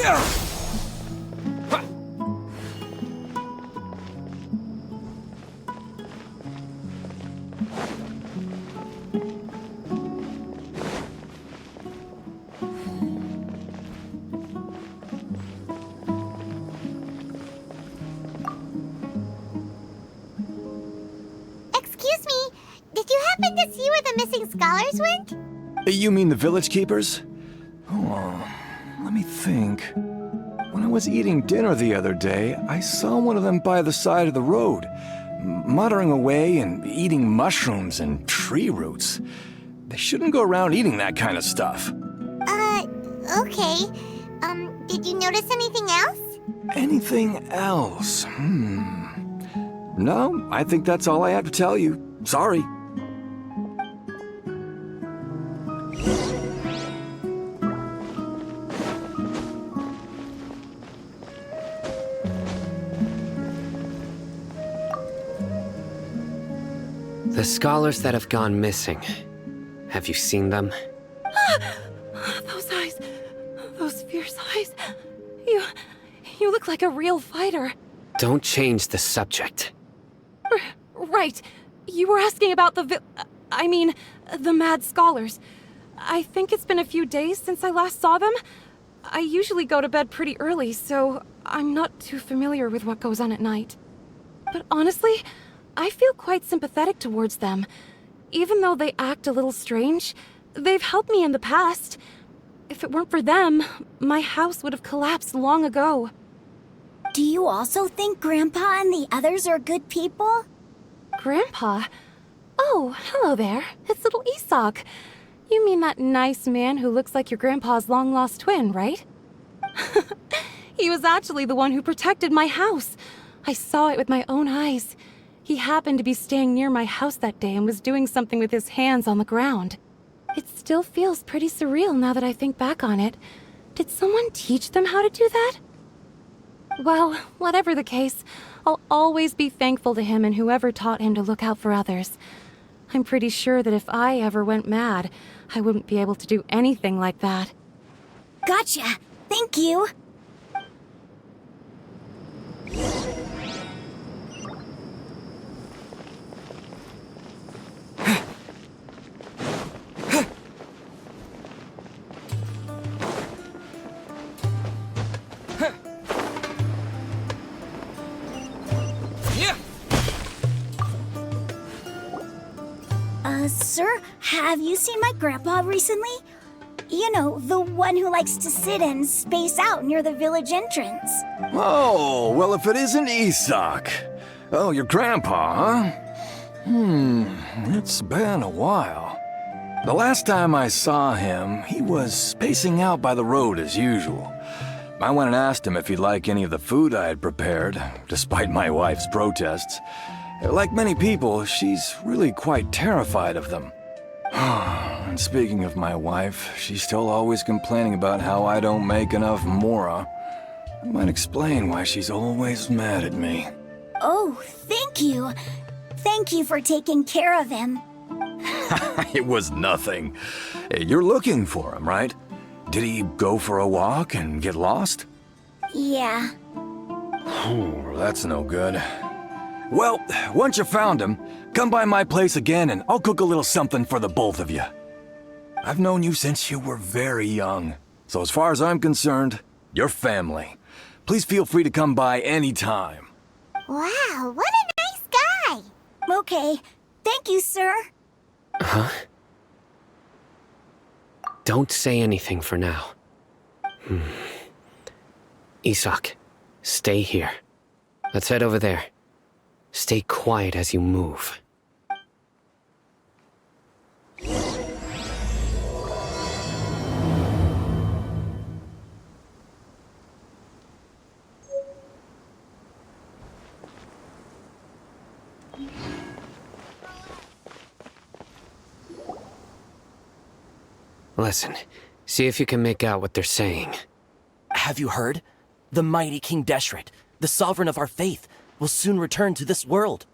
Excuse me, did you happen to see where the missing scholars went? You mean the village keepers? Oh, let me think. When I was eating dinner the other day, I saw one of them by the side of the road, muttering away and eating mushrooms and tree roots. They shouldn't go around eating that kind of stuff. Okay. Did you notice anything else? Anything else? No, I think that's all I have to tell you. Sorry. The scholars that have gone missing. Have you seen them? Those eyes. Those fierce eyes. You look like a real fighter. Don't change the subject. Right. You were asking about the mad scholars. I think it's been a few days since I last saw them. I usually go to bed pretty early, so I'm not too familiar with what goes on at night. But honestly, I feel quite sympathetic towards them. Even though they act a little strange, they've helped me in the past. If it weren't for them, my house would have collapsed long ago. Do you also think Grandpa and the others are good people? Grandpa? Oh, hello there. It's little Isak. You mean that nice man who looks like your grandpa's long-lost twin, right? He was actually the one who protected my house. I saw it with my own eyes. He happened to be staying near my house that day and was doing something with his hands on the ground. It still feels pretty surreal now that I think back on it. Did someone teach them how to do that? Well, whatever the case, I'll always be thankful to him and whoever taught him to look out for others. I'm pretty sure that if I ever went mad, I wouldn't be able to do anything like that. Gotcha. Thank you. Sir, have you seen my grandpa recently? You know, the one who likes to sit and space out near the village entrance. Oh, well, if it isn't Isak. Oh, your grandpa, huh? It's been a while. The last time I saw him, he was spacing out by the road as usual. I went and asked him if he'd like any of the food I had prepared, despite my wife's protests. Like many people, she's really quite terrified of them. And speaking of my wife, she's still always complaining about how I don't make enough mora. That might explain why she's always mad at me. Oh, thank you. Thank you for taking care of him. It was nothing. You're looking for him, right? Did he go for a walk and get lost? Yeah. Oh, that's no good. Well, once you found him, come by my place again and I'll cook a little something for the both of you. I've known you since you were very young, so as far as I'm concerned, you're family. Please feel free to come by anytime. Wow, what a nice guy. Okay, thank you, sir. Huh? Don't say anything for now. Isak, stay here. Let's head over there. Stay quiet as you move. Listen, see if you can make out what they're saying. Have you heard? The mighty King Deshret, the sovereign of our faith, will soon return to this world.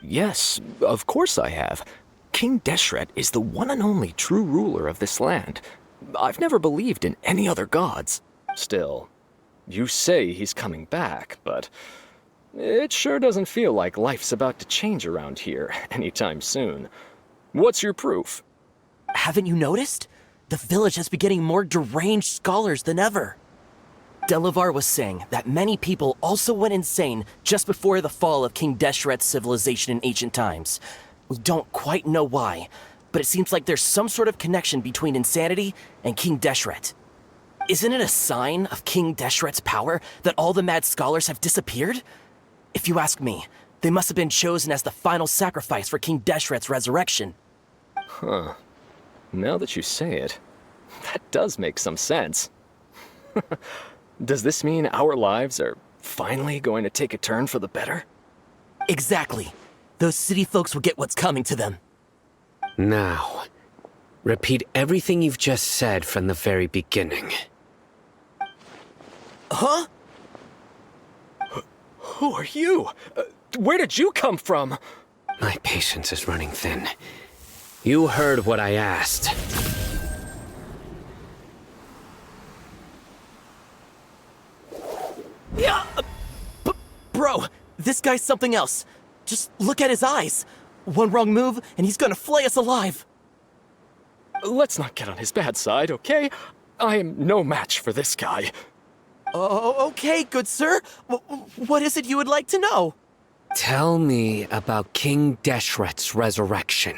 Yes, of course I have. King Deshret is the one and only true ruler of this land. I've never believed in any other gods. Still, you say he's coming back, but it sure doesn't feel like life's about to change around here anytime soon. What's your proof? Haven't you noticed? The village has been getting more deranged scholars than ever. Delavar was saying that many people also went insane just before the fall of King Deshret's civilization in ancient times. We don't quite know why, but it seems like there's some sort of connection between insanity and King Deshret. Isn't it a sign of King Deshret's power that all the mad scholars have disappeared? If you ask me, they must have been chosen as the final sacrifice for King Deshret's resurrection. Huh. Now that you say it, that does make some sense. Does this mean our lives are finally going to take a turn for the better? Exactly. Those city folks will get what's coming to them. Now, repeat everything you've just said from the very beginning. Huh? Who are you? Where did you come from? My patience is running thin. You heard what I asked. Yeah, bro, this guy's something else. Just look at his eyes. One wrong move, and he's gonna flay us alive. Let's not get on his bad side, okay? I am no match for this guy. Oh, okay, good sir. What is it you would like to know? Tell me about King Deshret's resurrection.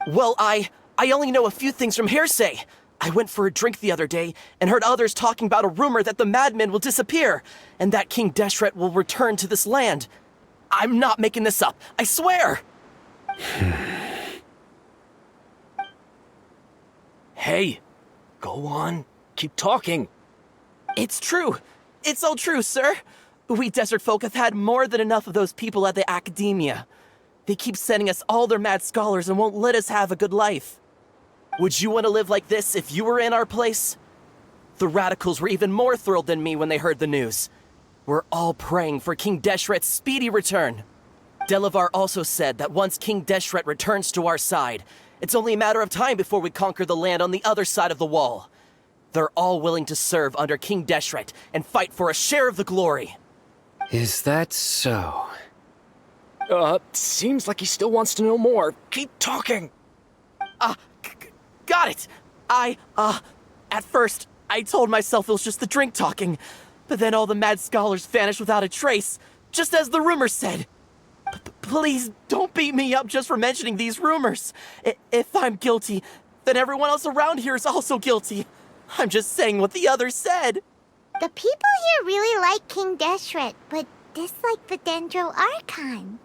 Well, I only know a few things from hearsay. I went for a drink the other day and heard others talking about a rumor that the madmen will disappear and that King Deshret will return to this land. I'm not making this up, I swear! Hey, go on. Keep talking. It's true. It's all true, sir. We desert folk have had more than enough of those people at the academia. They keep sending us all their mad scholars and won't let us have a good life. Would you want to live like this if you were in our place? The radicals were even more thrilled than me when they heard the news. We're all praying for King Deshret's speedy return. Delavar also said that once King Deshret returns to our side, it's only a matter of time before we conquer the land on the other side of the wall. They're all willing to serve under King Deshret and fight for a share of the glory. Is that so? Seems like he still wants to know more. Keep talking. Got it! At first, I told myself it was just the drink talking, but then all the mad scholars vanished without a trace, just as the rumors said. Please, don't beat me up just for mentioning these rumors. If I'm guilty, then everyone else around here is also guilty. I'm just saying what the others said. The people here really like King Deshret, but dislike the Dendro Archon.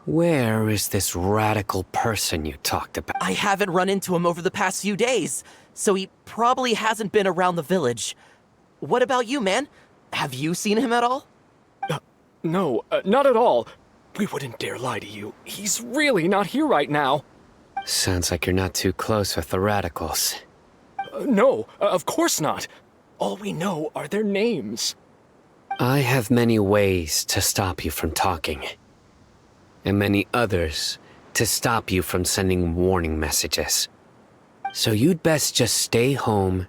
Where is this radical person you talked about? I haven't run into him over the past few days, so he probably hasn't been around the village. What about you, man? Have you seen him at all? No, not at all. We wouldn't dare lie to you. He's really not here right now. Sounds like you're not too close with the radicals. No, of course not. All we know are their names. I have many ways to stop you from talking. And many others to stop you from sending warning messages. So you'd best just stay home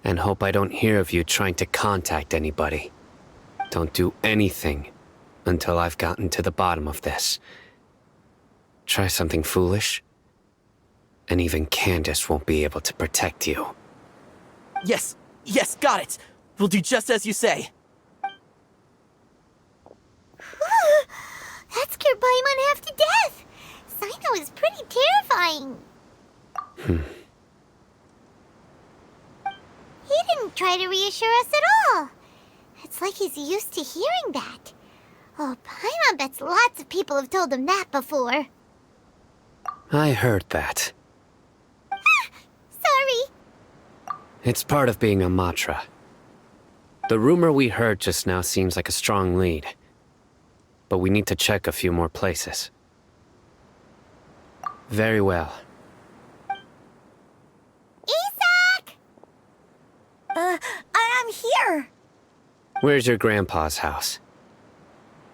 and hope I don't hear of you trying to contact anybody. Don't do anything until I've gotten to the bottom of this. Try something foolish, and even Candace won't be able to protect you. Yes, got it. We'll do just as you say. That scared Paimon half to death. Sino is pretty terrifying. He didn't try to reassure us at all. It's like he's used to hearing that. Oh, Paimon bets lots of people have told him that before. I heard that. Sorry. It's part of being a Matra. The rumor we heard just now seems like a strong lead. But we need to check a few more places. Very well. Isak! I'm here. Where's your grandpa's house?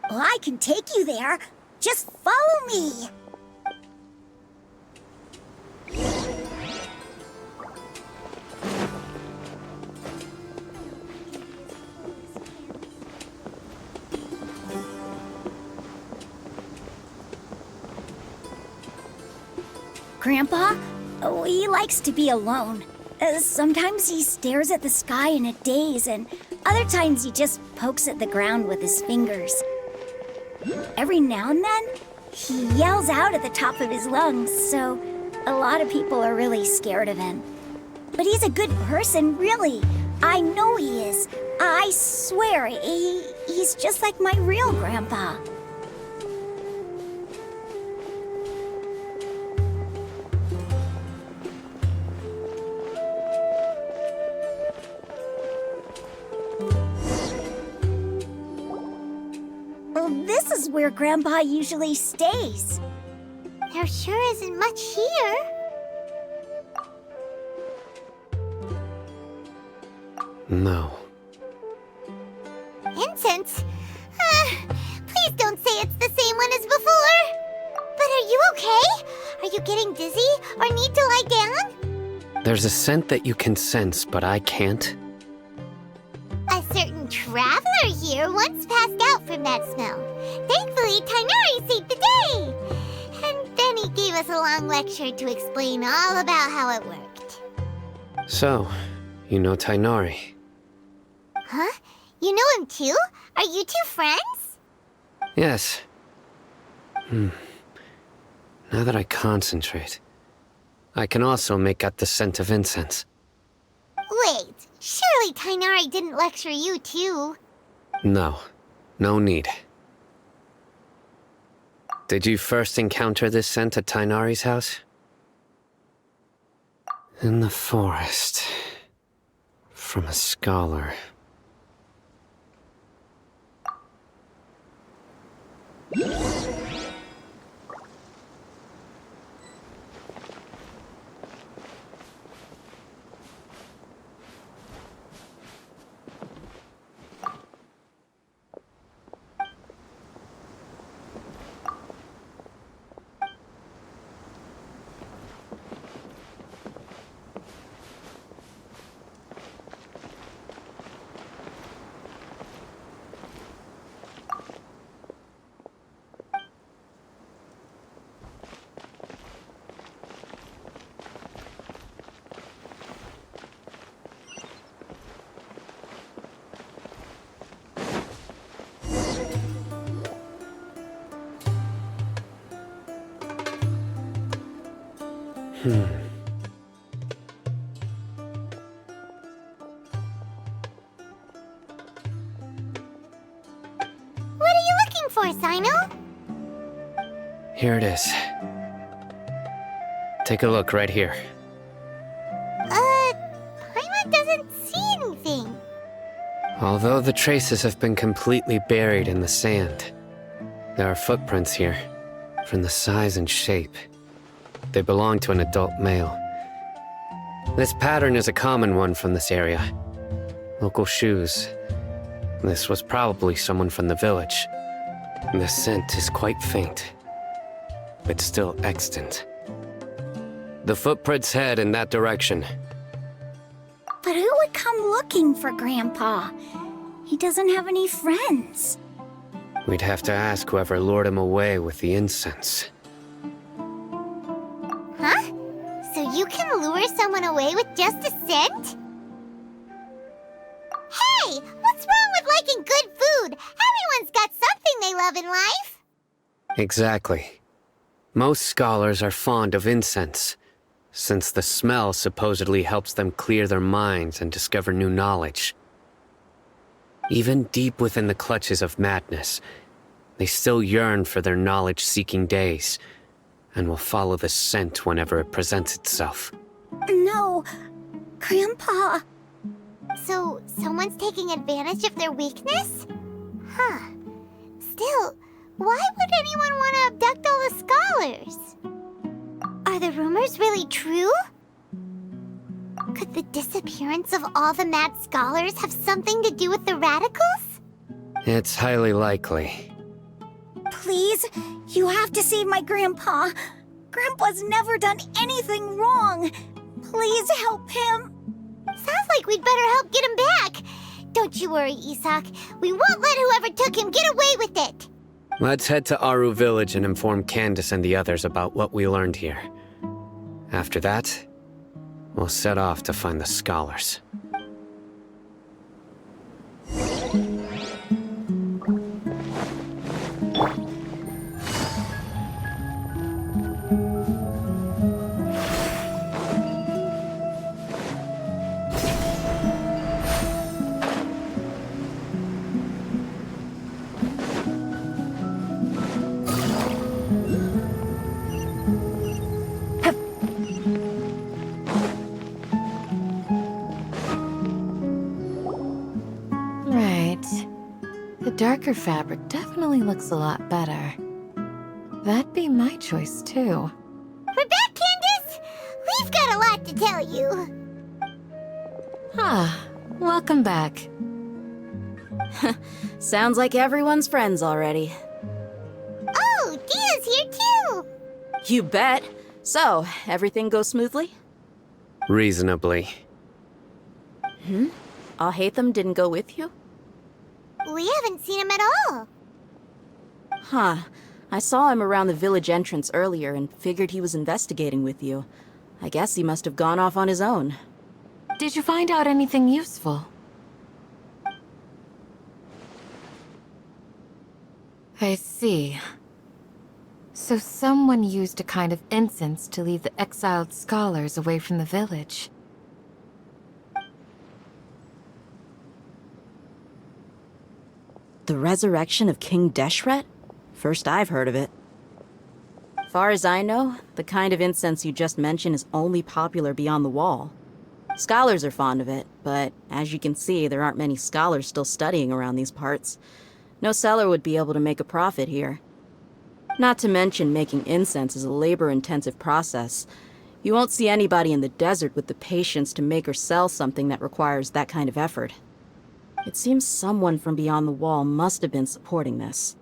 Well, I can take you there. Just follow me. Grandpa? Oh, he likes to be alone. Sometimes he stares at the sky in a daze, and other times he just pokes at the ground with his fingers. Every now and then, he yells out at the top of his lungs, so a lot of people are really scared of him. But he's a good person, really. I know he is. I swear, he's just like my real grandpa. Well, this is where Grandpa usually stays. There sure isn't much here. No. Incense? Please don't say it's the same one as before. But are you okay? Are you getting dizzy or need to lie down? There's a scent that you can sense, but I can't. A certain traveler here once passed out from that smell. Thankfully, Tainari saved the day. And then he gave us a long lecture to explain all about how it worked. So, you know Tainari. Huh? You know him too? Are you two friends? Yes. Now that I concentrate, I can also make out the scent of incense. Wait, surely Tainari didn't lecture you too. No. No need. Did you first encounter this scent at Tainari's house? In the forest. From a scholar. What are you looking for, Sino? Here it is. Take a look right here. Paimon doesn't see anything. Although the traces have been completely buried in the sand, there are footprints here, from the size and shape. They belong to an adult male. This pattern is a common one from this area. Local shoes. This was probably someone from the village. The scent is quite faint, but still extant. The footprints head in that direction. But who would come looking for Grandpa? He doesn't have any friends. We'd have to ask whoever lured him away with the incense. Huh? So you can lure someone away with just a scent? Hey! What's wrong with liking good food? Everyone's got something they love in life. Exactly. Most scholars are fond of incense, since the smell supposedly helps them clear their minds and discover new knowledge. Even deep within the clutches of madness, they still yearn for their knowledge-seeking days, and will follow the scent whenever it presents itself. No, Grandpa. So, someone's taking advantage of their weakness? Huh. Still, why would anyone want to abduct all the scholars? Are the rumors really true? Could the disappearance of all the mad scholars have something to do with the radicals? It's highly likely. Please, you have to save my Grandpa. Grandpa's never done anything wrong. Please help him. Sounds like we'd better help get him back. Don't you worry, Isak. We won't let whoever took him get away with it. Let's head to Aru village and inform Candace and the others about what we learned here. After that, we'll set off to find the scholars. Right. The darker fabric definitely looks a lot better. That'd be my choice, too. We're back, Candace! We've got a lot to tell you. Ah, welcome back. Sounds like everyone's friends already. Oh, Dia's here too! You bet. So, everything goes smoothly? Reasonably. Alhaitham didn't go with you? We haven't seen him at all. Huh. I saw him around the village entrance earlier and figured he was investigating with you. I guess he must have gone off on his own. Did you find out anything useful? I see. So someone used a kind of incense to lead the exiled scholars away from the village. The resurrection of King Deshret? First I've heard of it. Far as I know, the kind of incense you just mentioned is only popular beyond the wall. Scholars are fond of it, but as you can see, there aren't many scholars still studying around these parts. No seller would be able to make a profit here. Not to mention making incense is a labor-intensive process. You won't see anybody in the desert with the patience to make or sell something that requires that kind of effort. It seems someone from beyond the wall must have been supporting this.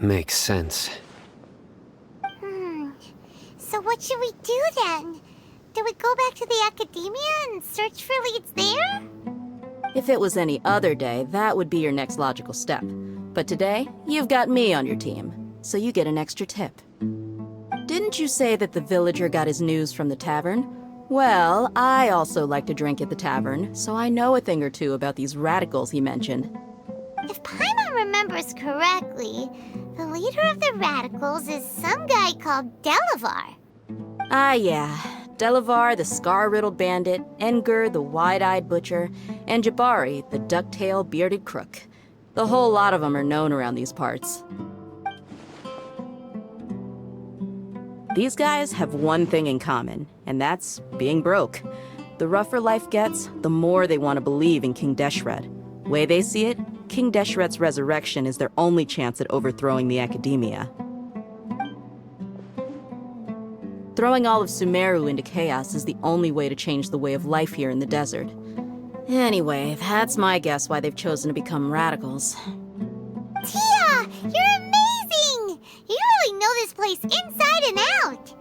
Makes sense. So what should we do then? Do we go back to the academia and search for leads there? If it was any other day, that would be your next logical step. But today, you've got me on your team, so you get an extra tip. Didn't you say that the villager got his news from the tavern? Well, I also like to drink at the tavern, so I know a thing or two about these radicals he mentioned. If Paimon remembers correctly, the leader of the radicals is some guy called Delavar. Ah, yeah. Delavar, the scar-riddled bandit, Engur, the wide-eyed butcher, and Jabari, the duck-tailed bearded crook. The whole lot of them are known around these parts. These guys have one thing in common, and that's being broke. The rougher life gets, the more they want to believe in King Deshret. Way they see it, King Deshret's resurrection is their only chance at overthrowing the academia. Throwing all of Sumeru into chaos is the only way to change the way of life here in the desert. Anyway, that's my guess why they've chosen to become radicals. Tia, you're amazing! You really know this place inside and out!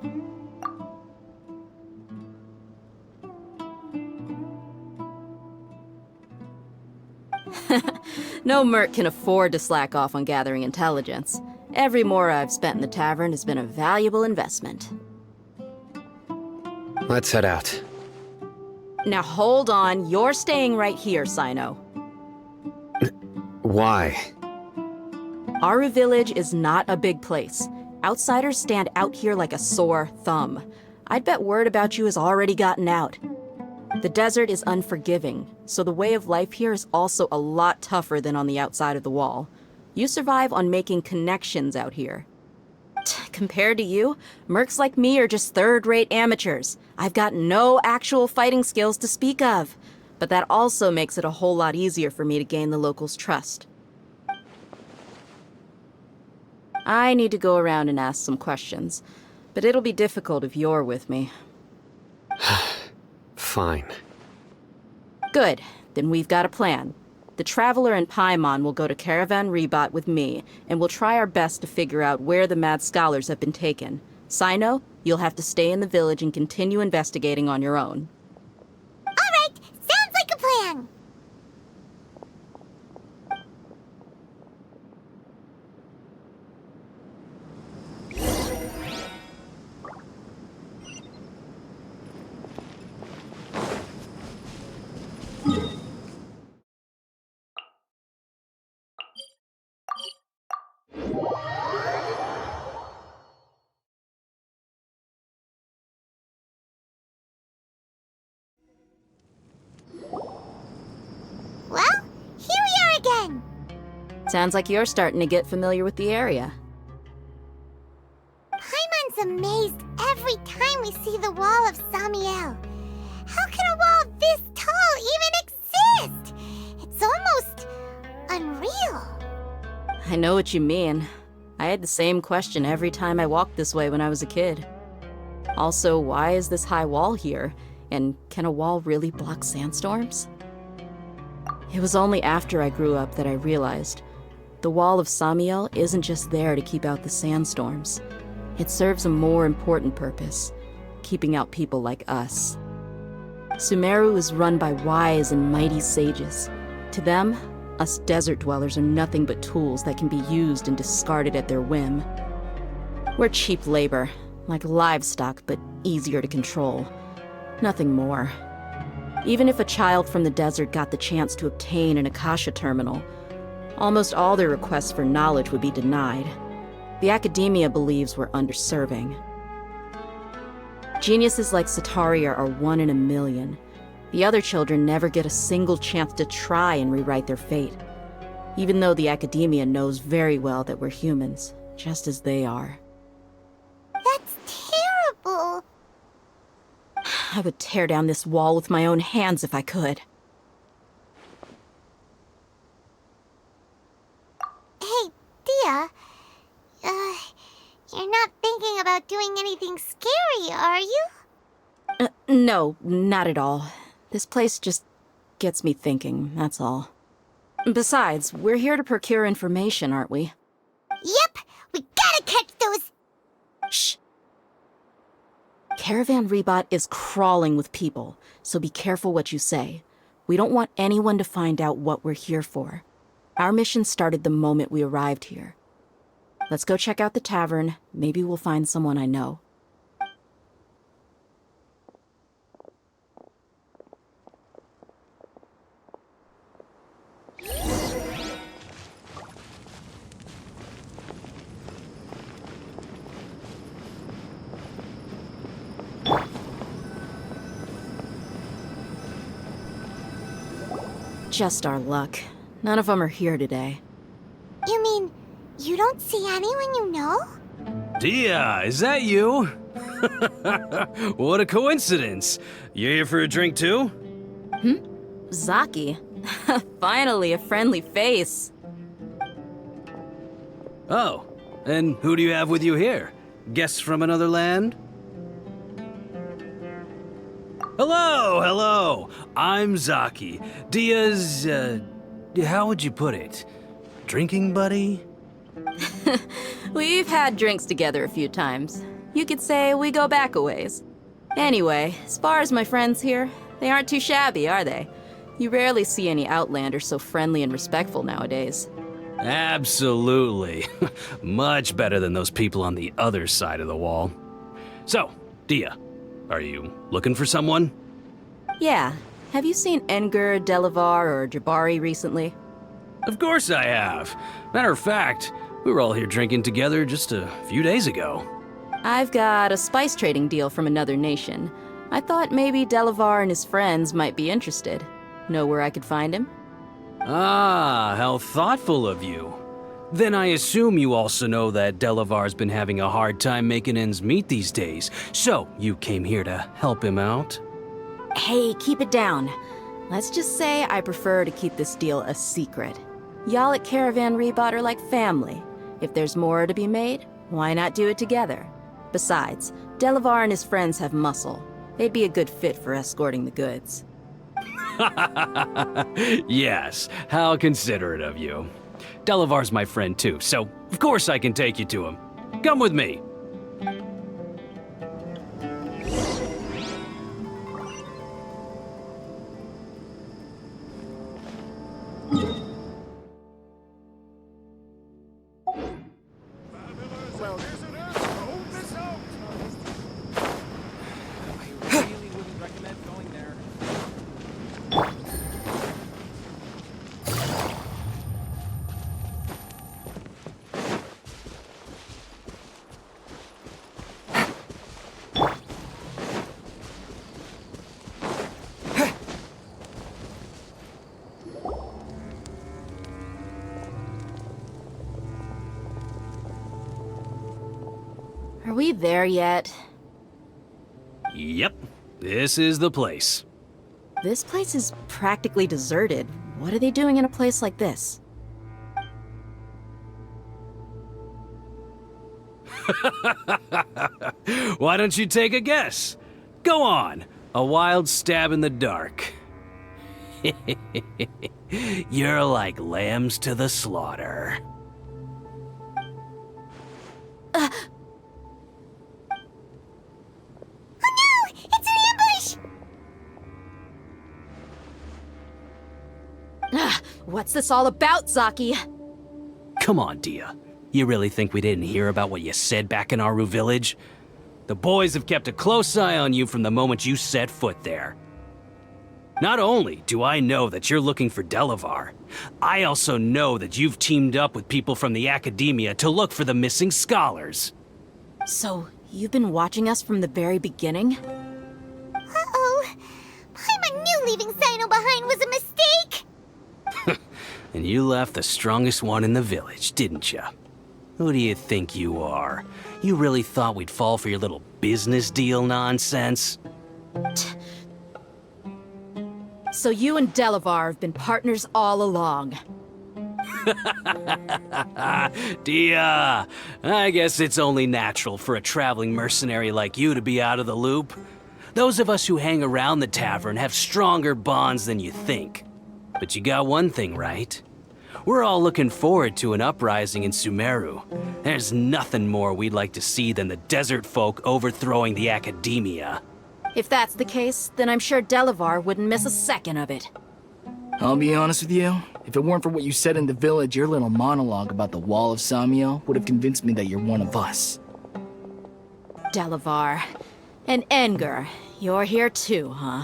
No merc can afford to slack off on gathering intelligence. Every mora I've spent in the tavern has been a valuable investment. Let's head out. Now hold on, you're staying right here, Sino. Why? Aru Village is not a big place. Outsiders stand out here like a sore thumb. I'd bet word about you has already gotten out. The desert is unforgiving, so the way of life here is also a lot tougher than on the outside of the wall. You survive on making connections out here. Compared to you, mercs like me are just third-rate amateurs. I've got no actual fighting skills to speak of. But that also makes it a whole lot easier for me to gain the locals' trust. I need to go around and ask some questions, but it'll be difficult if you're with me. Fine. Good. Then we've got a plan. The Traveler and Paimon will go to Caravan Rebat with me, and we'll try our best to figure out where the mad scholars have been taken. Sino, you'll have to stay in the village and continue investigating on your own. Alright, sounds like a plan! Sounds like you're starting to get familiar with the area. Paimon's amazed every time we see the wall of Samiel. How can a wall this tall even exist? It's almost unreal. I know what you mean. I had the same question every time I walked this way when I was a kid. Also, why is this high wall here? And can a wall really block sandstorms? It was only after I grew up that I realized the wall of Samiel isn't just there to keep out the sandstorms. It serves a more important purpose, keeping out people like us. Sumeru is run by wise and mighty sages. To them, us desert dwellers are nothing but tools that can be used and discarded at their whim. We're cheap labor, like livestock, but easier to control. Nothing more. Even if a child from the desert got the chance to obtain an Akasha terminal, almost all their requests for knowledge would be denied. The academia believes we're underserving. Geniuses like Sataria are 1 in a million. The other children never get a single chance to try and rewrite their fate, even though the academia knows very well that we're humans, just as they are. That's terrible. I would tear down this wall with my own hands if I could. Hey, Dia. You're not thinking about doing anything scary, are you? No, not at all. This place just gets me thinking, that's all. Besides, we're here to procure information, aren't we? Yep, we gotta catch those... Shh. Caravan Rebot is crawling with people, so be careful what you say. We don't want anyone to find out what we're here for. Our mission started the moment we arrived here. Let's go check out the tavern. Maybe we'll find someone I know. Just our luck. None of them are here today. You mean, you don't see anyone you know? Dia, is that you? What a coincidence. You here for a drink too? Zaki. Finally, a friendly face. Oh, and who do you have with you here? Guests from another land? Hello. I'm Zaki. Dia's, how would you put it? Drinking buddy? We've had drinks together a few times. You could say we go back a ways. Anyway, as far as my friends here, they aren't too shabby, are they? You rarely see any Outlanders so friendly and respectful nowadays. Absolutely. Much better than those people on the other side of the wall. So, Dia, are you looking for someone? Yeah. Have you seen Engur, Delavar, or Jabari recently? Of course I have. Matter of fact, we were all here drinking together just a few days ago. I've got a spice trading deal from another nation. I thought maybe Delavar and his friends might be interested. Know where I could find him? Ah, how thoughtful of you. Then I assume you also know that Delavar's been having a hard time making ends meet these days, so you came here to help him out? Hey, keep it down. Let's just say I prefer to keep this deal a secret. Y'all at Caravan Rebot are like family. If there's more to be made, why not do it together? Besides, Delavar and his friends have muscle. They'd be a good fit for escorting the goods. Yes, how considerate of you. Delavar's my friend too, so of course I can take you to him. Come with me. Are we there yet? Yep, this is the place. This place is practically deserted. What are they doing in a place like this? Why don't you take a guess? Go on, a wild stab in the dark. You're like lambs to the slaughter. Oh no! It's an ambush! What's this all about, Zaki? Come on, Dia. You really think we didn't hear about what you said back in Aru village? The boys have kept a close eye on you from the moment you set foot there. Not only do I know that you're looking for Delavar, I also know that you've teamed up with people from the Academia to look for the missing scholars. So, you've been watching us from the very beginning? Uh-oh. Paimon knew leaving Sino behind was a mistake! And you left the strongest one in the village, didn't you? Who do you think you are? You really thought we'd fall for your little business deal nonsense? So you and Delavar have been partners all along. Dia, I guess it's only natural for a traveling mercenary like you to be out of the loop. Those of us who hang around the tavern have stronger bonds than you think. But you got one thing right. We're all looking forward to an uprising in Sumeru. There's nothing more we'd like to see than the desert folk overthrowing the Academia. If that's the case, then I'm sure Delavar wouldn't miss a second of it. I'll be honest with you. If it weren't for what you said in the village, your little monologue about the Wall of Samiel would have convinced me that you're one of us. Delavar. And Enger, you're here too, huh?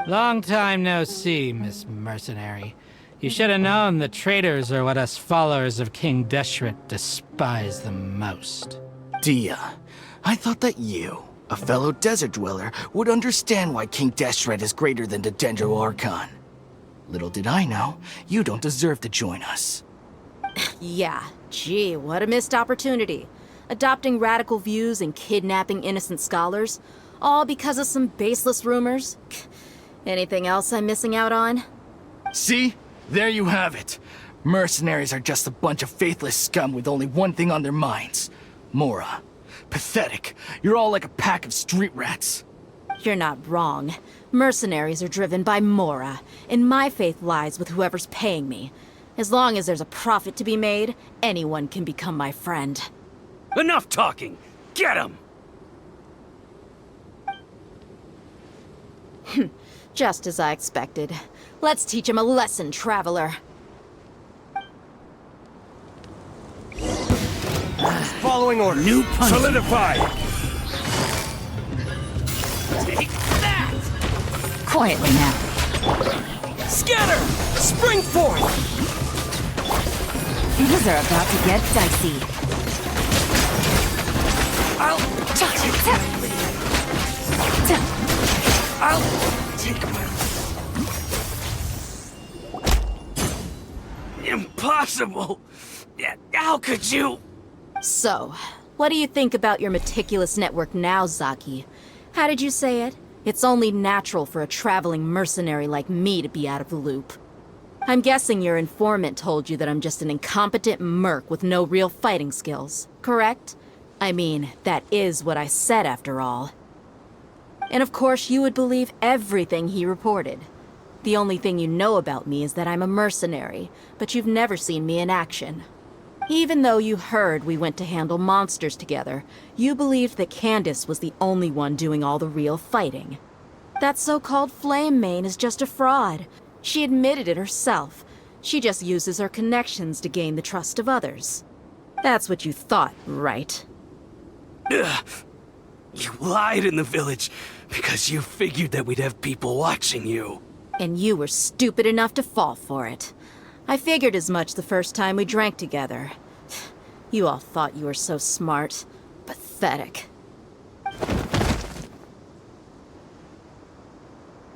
Long time no see, Miss Mercenary. You should have known the traitors are what us followers of King Deshret despise the most. Dia, I thought that you, a fellow desert dweller, would understand why King Deshret is greater than the Dendro Archon. Little did I know, you don't deserve to join us. Yeah, gee, what a missed opportunity. Adopting radical views and kidnapping innocent scholars, all because of some baseless rumors. Anything else I'm missing out on? See? There you have it. Mercenaries are just a bunch of faithless scum with only one thing on their minds. Mora. Pathetic. You're all like a pack of street rats. You're not wrong. Mercenaries are driven by Mora, and my faith lies with whoever's paying me. As long as there's a profit to be made, anyone can become my friend. Enough talking! Get him! Just as I expected. Let's teach him a lesson, traveler. Following order. New punch. Solidify! Take that! Quietly now. Scatter! Spring forth! Things are about to get dicey. I'll take my... Impossible! How could you? So, what do you think about your meticulous network now, Zaki? How did you say it? It's only natural for a traveling mercenary like me to be out of the loop. I'm guessing your informant told you that I'm just an incompetent merc with no real fighting skills, correct? I mean, that is what I said after all. And of course you would believe everything he reported. The only thing you know about me is that I'm a mercenary, but you've never seen me in action. Even though you heard we went to handle monsters together, you believed that Candace was the only one doing all the real fighting. That so-called Flame Mane is just a fraud. She admitted it herself. She just uses her connections to gain the trust of others. That's what you thought, right? Ugh. You lied in the village because you figured that we'd have people watching you. And you were stupid enough to fall for it. I figured as much the first time we drank together. You all thought you were so smart. Pathetic.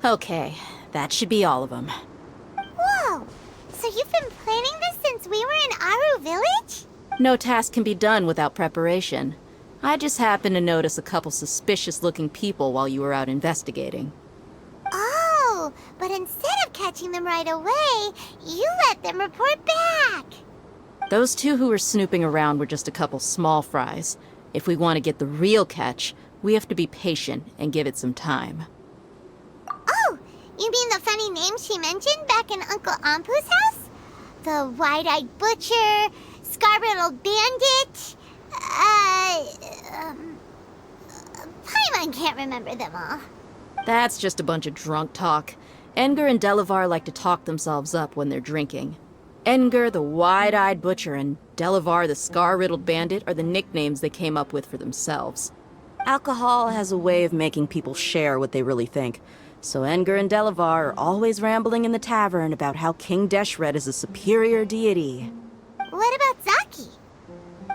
Okay, that should be all of them. Whoa! So you've been planning this since we were in Aru Village? No task can be done without preparation. I just happened to notice a couple suspicious-looking people while you were out investigating. Oh, but instead of catching them right away, you let them report back. Those two who were snooping around were just a couple small fries. If we want to get the real catch, we have to be patient and give it some time. Oh, you mean the funny name she mentioned back in Uncle Ampu's house? The wide-eyed butcher, scar-riddled bandit, Paimon can't remember them all. That's just a bunch of drunk talk. Edgar and Delavar like to talk themselves up when they're drinking. Edgar, the wide-eyed butcher, and Delavar, the scar-riddled bandit, are the nicknames they came up with for themselves. Alcohol has a way of making people share what they really think. So Edgar and Delavar are always rambling in the tavern about how King Deshret is a superior deity. What about Zaki?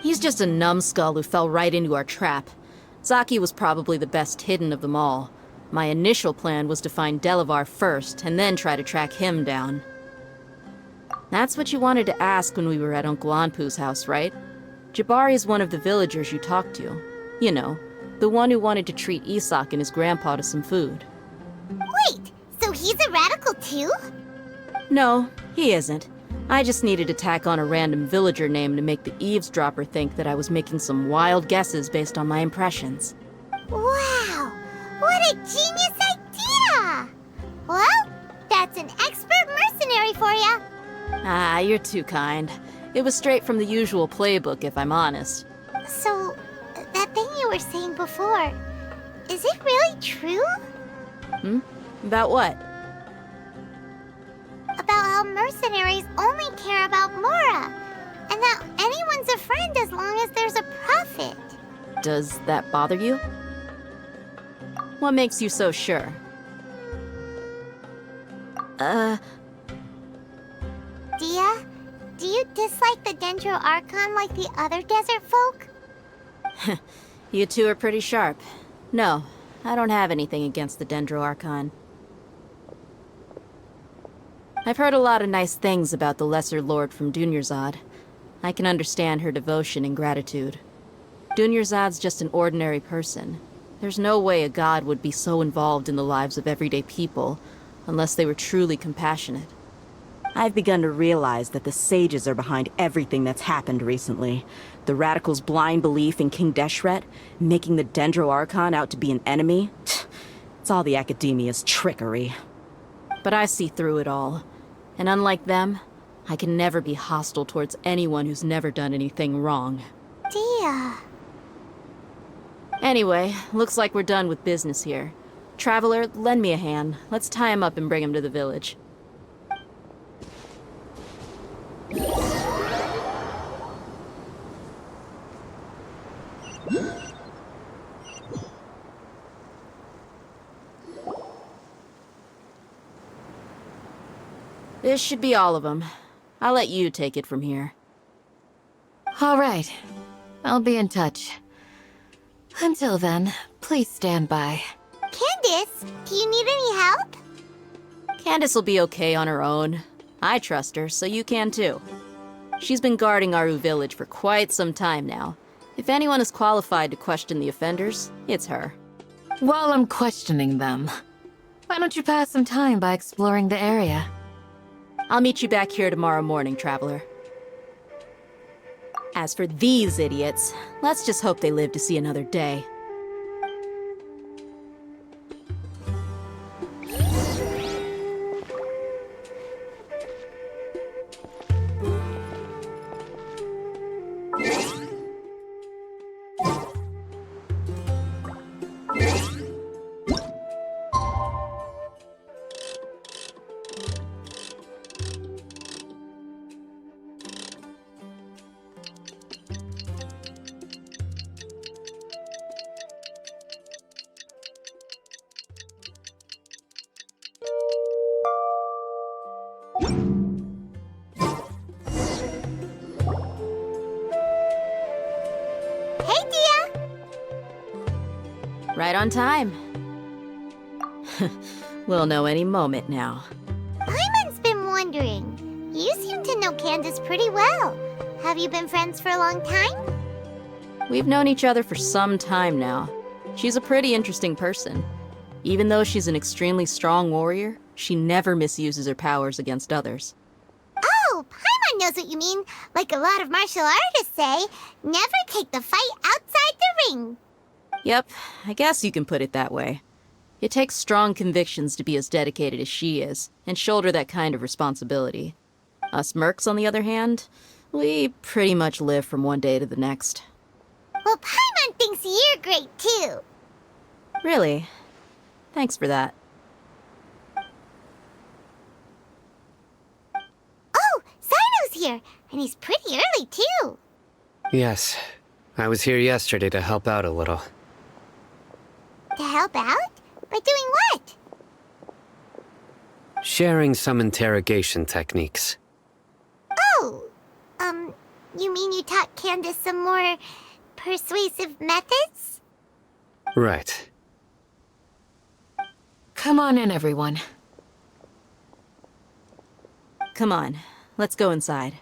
He's just a numbskull who fell right into our trap. Zaki was probably the best hidden of them all. My initial plan was to find Delavar first, and then try to track him down. That's what you wanted to ask when we were at Uncle Anpu's house, right? Jabari is one of the villagers you talked to. You know, the one who wanted to treat Isak and his grandpa to some food. Wait, so he's a radical too? No, he isn't. I just needed to tack on a random villager name to make the eavesdropper think that I was making some wild guesses based on my impressions. Wow, what a genius idea! Well, that's an expert mercenary for ya. Ah, you're too kind. It was straight from the usual playbook, if I'm honest. So, that thing you were saying before, is it really true? About what? About how mercenaries only care about Mora, and that anyone's a friend as long as there's a profit. Does that bother you? What makes you so sure? Dia, do you dislike the Dendro Archon like the other desert folk? You two are pretty sharp. No, I don't have anything against the Dendro Archon. I've heard a lot of nice things about the Lesser Lord from Dunyarzad. I can understand her devotion and gratitude. Dunyarzad's just an ordinary person. There's no way a god would be so involved in the lives of everyday people, unless they were truly compassionate. I've begun to realize that the sages are behind everything that's happened recently. The radicals' blind belief in King Deshret, making the Dendro Archon out to be an enemy. It's all the academia's trickery. But I see through it all. And unlike them, I can never be hostile towards anyone who's never done anything wrong. Dia. Anyway, looks like we're done with business here. Traveler, lend me a hand. Let's tie him up and bring him to the village. This should be all of them. I'll let you take it from here. All right. I'll be in touch. Until then, please stand by. Candace, do you need any help? Candace will be okay on her own. I trust her, so you can too. She's been guarding Aru village for quite some time now. If anyone is qualified to question the offenders, it's her. While I'm questioning them, why don't you pass some time by exploring the area? I'll meet you back here tomorrow morning, Traveler. As for these idiots, let's just hope they live to see another day. Right on time. We'll know any moment now. Paimon's been wondering. You seem to know Candace pretty well. Have you been friends for a long time? We've known each other for some time now. She's a pretty interesting person. Even though she's an extremely strong warrior, she never misuses her powers against others. Oh, Paimon knows what you mean. Like a lot of martial artists say, never take the fight outside the ring. Yep, I guess you can put it that way. It takes strong convictions to be as dedicated as she is, and shoulder that kind of responsibility. Us mercs, on the other hand, we pretty much live from one day to the next. Well, Paimon thinks you're great too. Really? Thanks for that. Oh, Sino's here, and he's pretty early too. Yes, I was here yesterday to help out a little. To help out? By doing what? Sharing some interrogation techniques. Oh, you mean you taught Candace some more persuasive methods? Right. Come on in, everyone. Come on, let's go inside.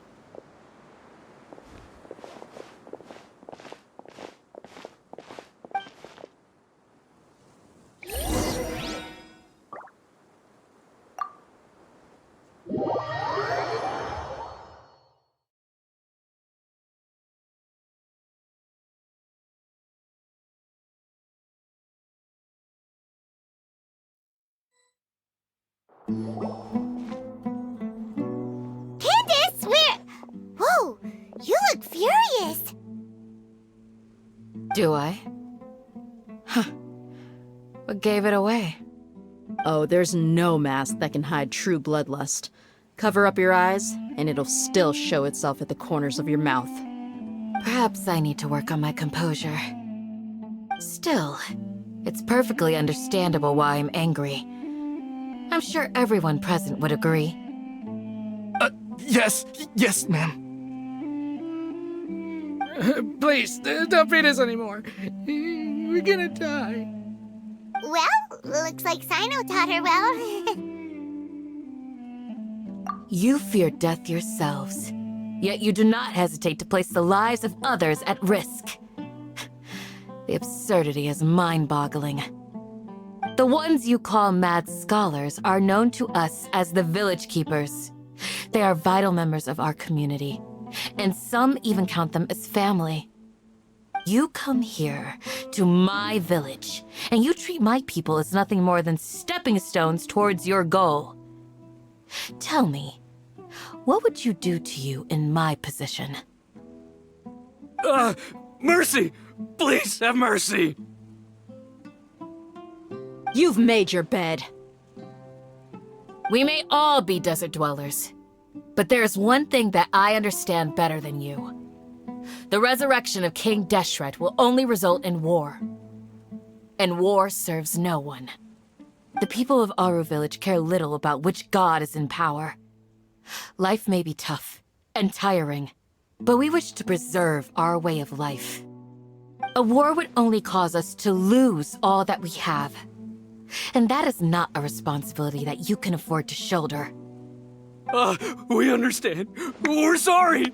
Candace, where? Whoa, you look furious. Do I? Huh. What gave it away? Oh, there's no mask that can hide true bloodlust. Cover up your eyes, and it'll still show itself at the corners of your mouth. Perhaps I need to work on my composure. Still, it's perfectly understandable why I'm angry. I'm sure everyone present would agree. Yes, ma'am. Please, don't beat us anymore. We're gonna die. Well, looks like Sino taught her well. You fear death yourselves, yet you do not hesitate to place the lives of others at risk. The absurdity is mind-boggling. The ones you call mad scholars are known to us as the Village Keepers. They are vital members of our community, and some even count them as family. You come here to my village, and you treat my people as nothing more than stepping stones towards your goal. Tell me, what would you do to you in my position? Mercy! Please have mercy! You've made your bed. We may all be desert dwellers, but there is one thing that I understand better than you. The resurrection of King Deshret will only result in war. And war serves no one. The people of Aru Village care little about which god is in power. Life may be tough and tiring, but we wish to preserve our way of life. A war would only cause us to lose all that we have. And that is not a responsibility that you can afford to shoulder. We understand. We're sorry.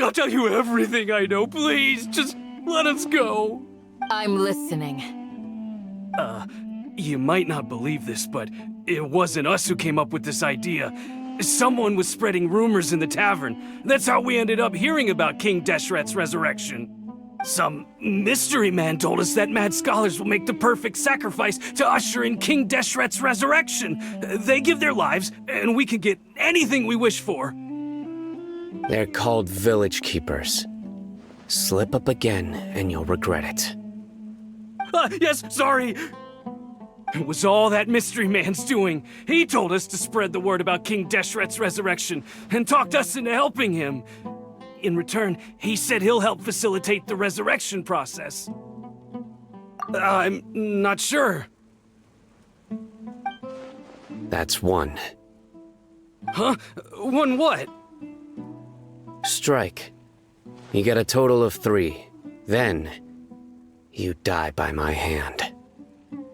I'll tell you everything I know. Please, just let us go. I'm listening. You might not believe this, but it wasn't us who came up with this idea. Someone was spreading rumors in the tavern. That's how we ended up hearing about King Deshret's resurrection. Some mystery man told us that mad scholars will make the perfect sacrifice to usher in King Deshret's resurrection. They give their lives, and we can get anything we wish for. They're called Village Keepers. Slip up again, and you'll regret it. Yes, sorry. It was all that mystery man's doing. He told us to spread the word about King Deshret's resurrection, and talked us into helping him. In return, he said he'll help facilitate the resurrection process. I'm not sure. That's one. Huh? One what? Strike. You get a total of 3. Then, you die by my hand.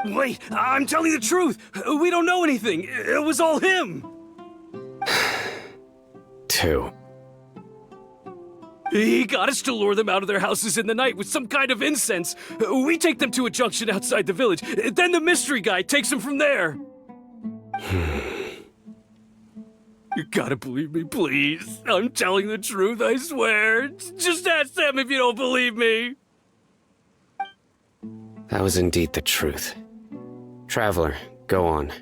Wait, I'm telling the truth. We don't know anything. It was all him. 2. He got us to lure them out of their houses in the night with some kind of incense. We take them to a junction outside the village. Then the mystery guy takes them from there. You gotta believe me, please. I'm telling the truth, I swear. Just ask them if you don't believe me. That was indeed the truth. Traveler, go on.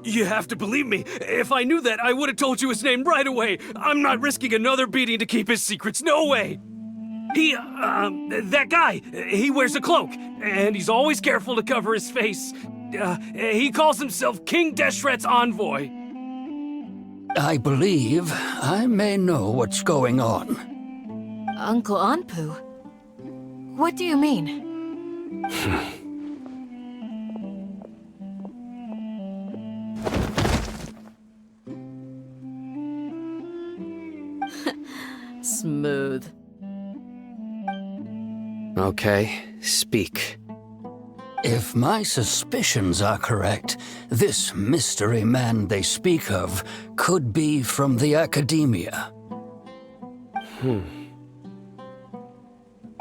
You have to believe me. If I knew that, I would have told you his name right away. I'm not risking another beating to keep his secrets. No way. That guy, he wears a cloak, and he's always careful to cover his face. He calls himself King Deshret's envoy. I believe I may know what's going on. Uncle Anpu? What do you mean? Smooth. Okay, speak. If my suspicions are correct, this mystery man they speak of could be from the Academia.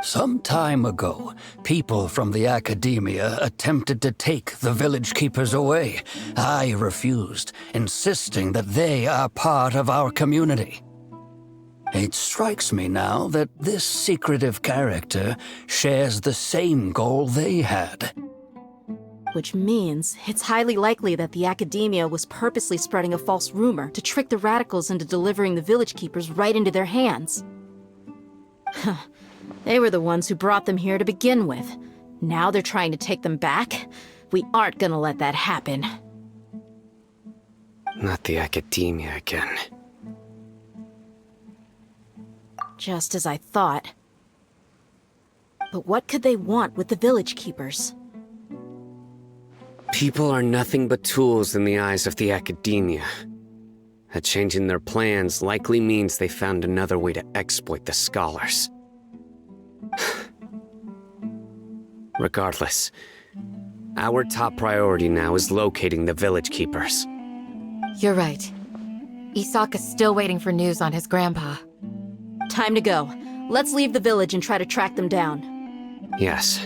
Some time ago, people from the Academia attempted to take the village keepers away. I refused, insisting that they are part of our community. It strikes me now that this secretive character shares the same goal they had. Which means it's highly likely that the Academia was purposely spreading a false rumor to trick the radicals into delivering the village keepers right into their hands. They were the ones who brought them here to begin with. Now they're trying to take them back? We aren't gonna let that happen. Not the Academia again. Just as I thought. But what could they want with the village keepers? People are nothing but tools in the eyes of the Academia. A change in their plans likely means they found another way to exploit the scholars. Regardless, our top priority now is locating the village keepers. You're right. Isak is still waiting for news on his grandpa. Time to go. Let's leave the village and try to track them down. Yes.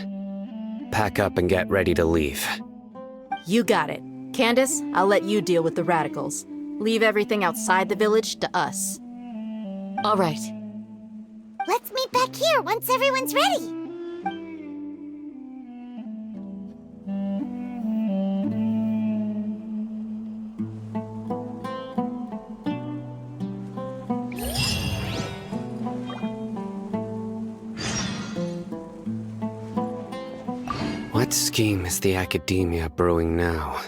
Pack up and get ready to leave. You got it. Candace, I'll let you deal with the radicals. Leave everything outside the village to us. All right. Let's meet back here once everyone's ready. What scheme is the Academia brewing now?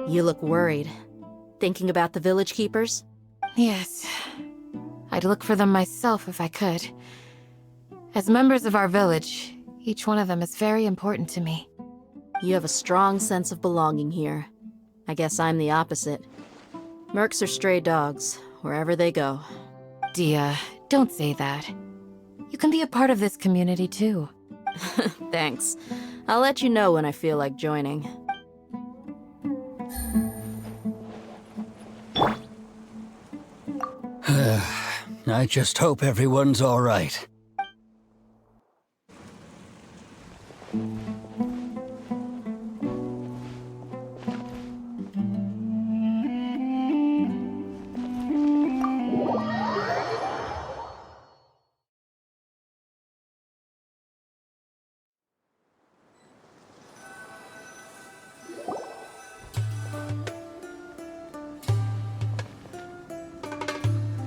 You look worried. Thinking about the village keepers? Yes. I'd look for them myself if I could. As members of our village, each one of them is very important to me. You have a strong sense of belonging here. I guess I'm the opposite. Mercs are stray dogs, wherever they go. Dia, don't say that. You can be a part of this community too. Thanks. I'll let you know when I feel like joining. I just hope everyone's all right.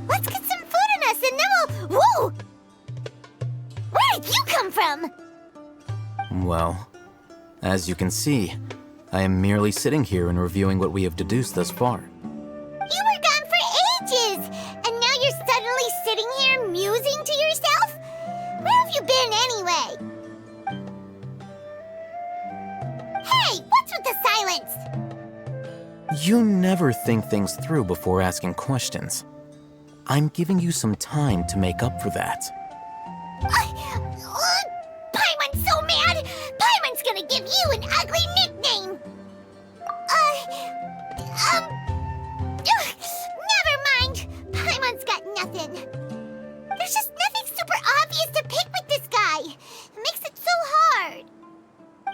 Let's get some food in us and then we'll... Whoa! Where did you come from? Well, as you can see, I am merely sitting here and reviewing what we have deduced thus far. You were gone for ages! And now you're suddenly sitting here musing to yourself? Where have you been anyway? Hey, what's with the silence? You never think things through before asking questions. I'm giving you some time to make up for that. Paimon's so mad! Paimon's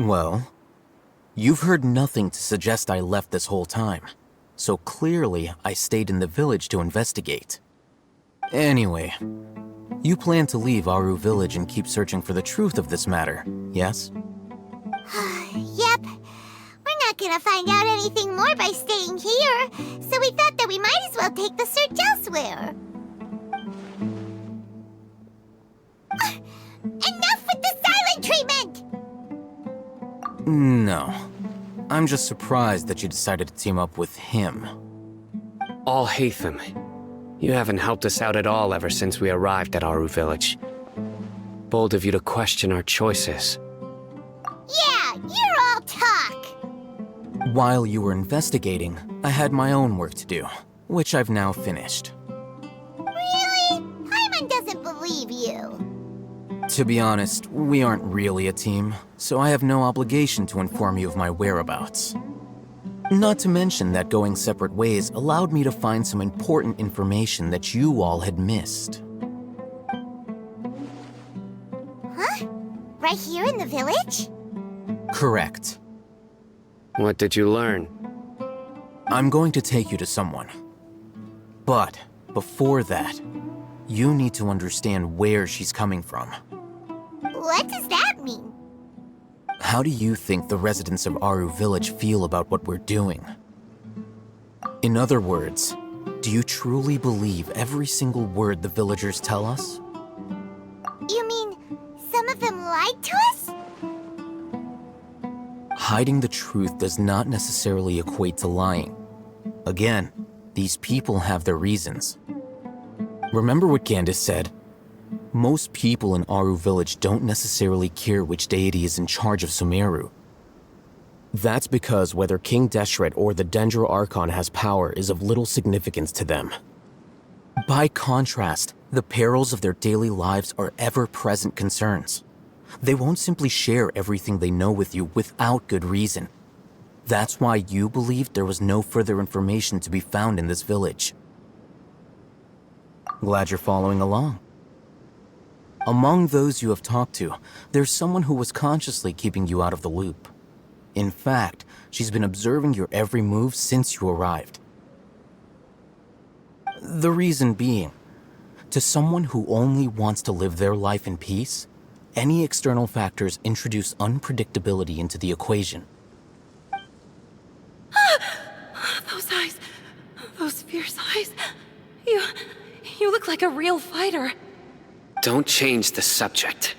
Well, you've heard nothing to suggest I left this whole time, so clearly I stayed in the village to investigate. Anyway, you plan to leave Aru Village and keep searching for the truth of this matter, yes? Yep. We're not gonna find out anything more by staying here, so we thought that we might as well take the search elsewhere. Enough with the silent treatment! No. I'm just surprised that you decided to team up with him. Alhaitham, you haven't helped us out at all ever since we arrived at Aru Village. Bold of you to question our choices. Yeah, you're all talk! While you were investigating, I had my own work to do, which I've now finished. Really? Paimon doesn't believe you. To be honest, we aren't really a team, so I have no obligation to inform you of my whereabouts. Not to mention that going separate ways allowed me to find some important information that you all had missed. Huh? Right here in the village? Correct. What did you learn? I'm going to take you to someone. But before that, you need to understand where she's coming from. What does that mean? How do you think the residents of Aru Village feel about what we're doing? In other words, do you truly believe every single word the villagers tell us? You mean some of them lied to us? Hiding the truth does not necessarily equate to lying. Again, these people have their reasons. Remember what Gandis said? Most people in Aru Village don't necessarily care which deity is in charge of Sumeru. That's because whether King Deshret or the Dendro Archon has power is of little significance to them. By contrast, the perils of their daily lives are ever-present concerns. They won't simply share everything they know with you without good reason. That's why you believed there was no further information to be found in this village. Glad you're following along. Among those you have talked to, there's someone who was consciously keeping you out of the loop. In fact, she's been observing your every move since you arrived. The reason being, to someone who only wants to live their life in peace, any external factors introduce unpredictability into the equation. Those eyes. Those fierce eyes. You look like a real fighter. Don't change the subject.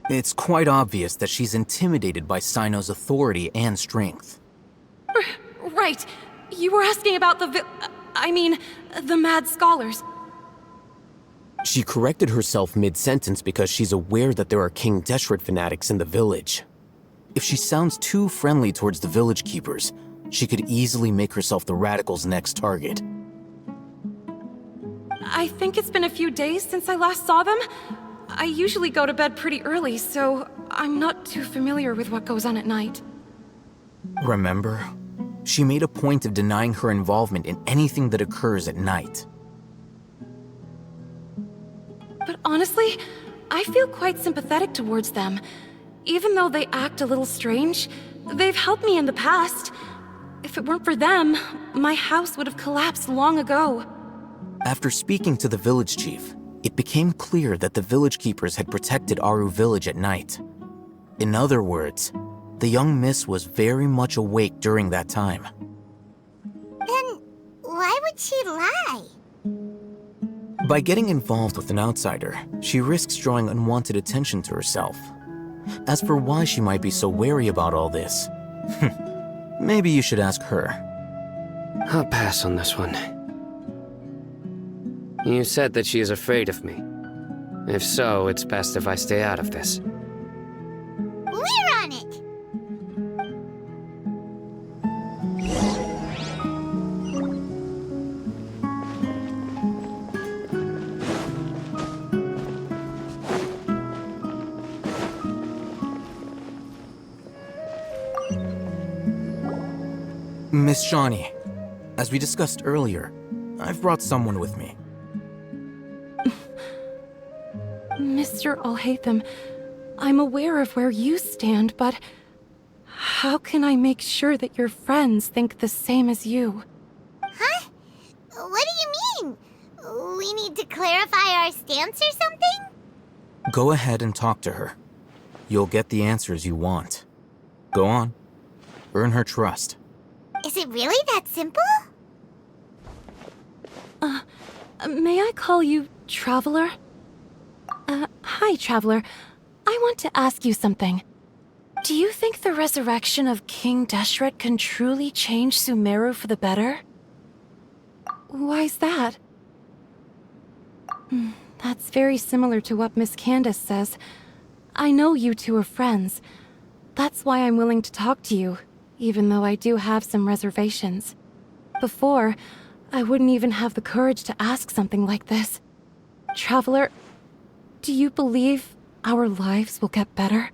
It's quite obvious that she's intimidated by Sino's authority and strength. Right. You were asking about the mad scholars. She corrected herself mid-sentence because she's aware that there are King Deshret fanatics in the village. If she sounds too friendly towards the village keepers, she could easily make herself the radicals' next target. I think it's been a few days since I last saw them. I usually go to bed pretty early, so I'm not too familiar with what goes on at night. Remember? She made a point of denying her involvement in anything that occurs at night. But honestly, I feel quite sympathetic towards them. Even though they act a little strange, they've helped me in the past. If it weren't for them, my house would have collapsed long ago. After speaking to the village chief, it became clear that the village keepers had protected Aru Village at night. In other words, the young miss was very much awake during that time. Then why would she lie? By getting involved with an outsider, she risks drawing unwanted attention to herself. As for why she might be so wary about all this, maybe you should ask her. I'll pass on this one. You said that she is afraid of me. If so, it's best if I stay out of this. We're on it! Miss Shawnee, as we discussed earlier, I've brought someone with me. Mr. Alhaitham, I'm aware of where you stand, but How can I make sure that your friends think the same as you? Huh? What do you mean? We need to clarify our stance or something? Go ahead and talk to her. You'll get the answers you want. Go on. Earn her trust. Is it really that simple? May I call you Traveler? Hi, Traveler. I want to ask you something. Do you think the resurrection of King Deshret can truly change Sumeru for the better? Why's that? That's very similar to what Miss Candace says. I know you two are friends. That's why I'm willing to talk to you, even though I do have some reservations. Before, I wouldn't even have the courage to ask something like this. Traveler, do you believe our lives will get better?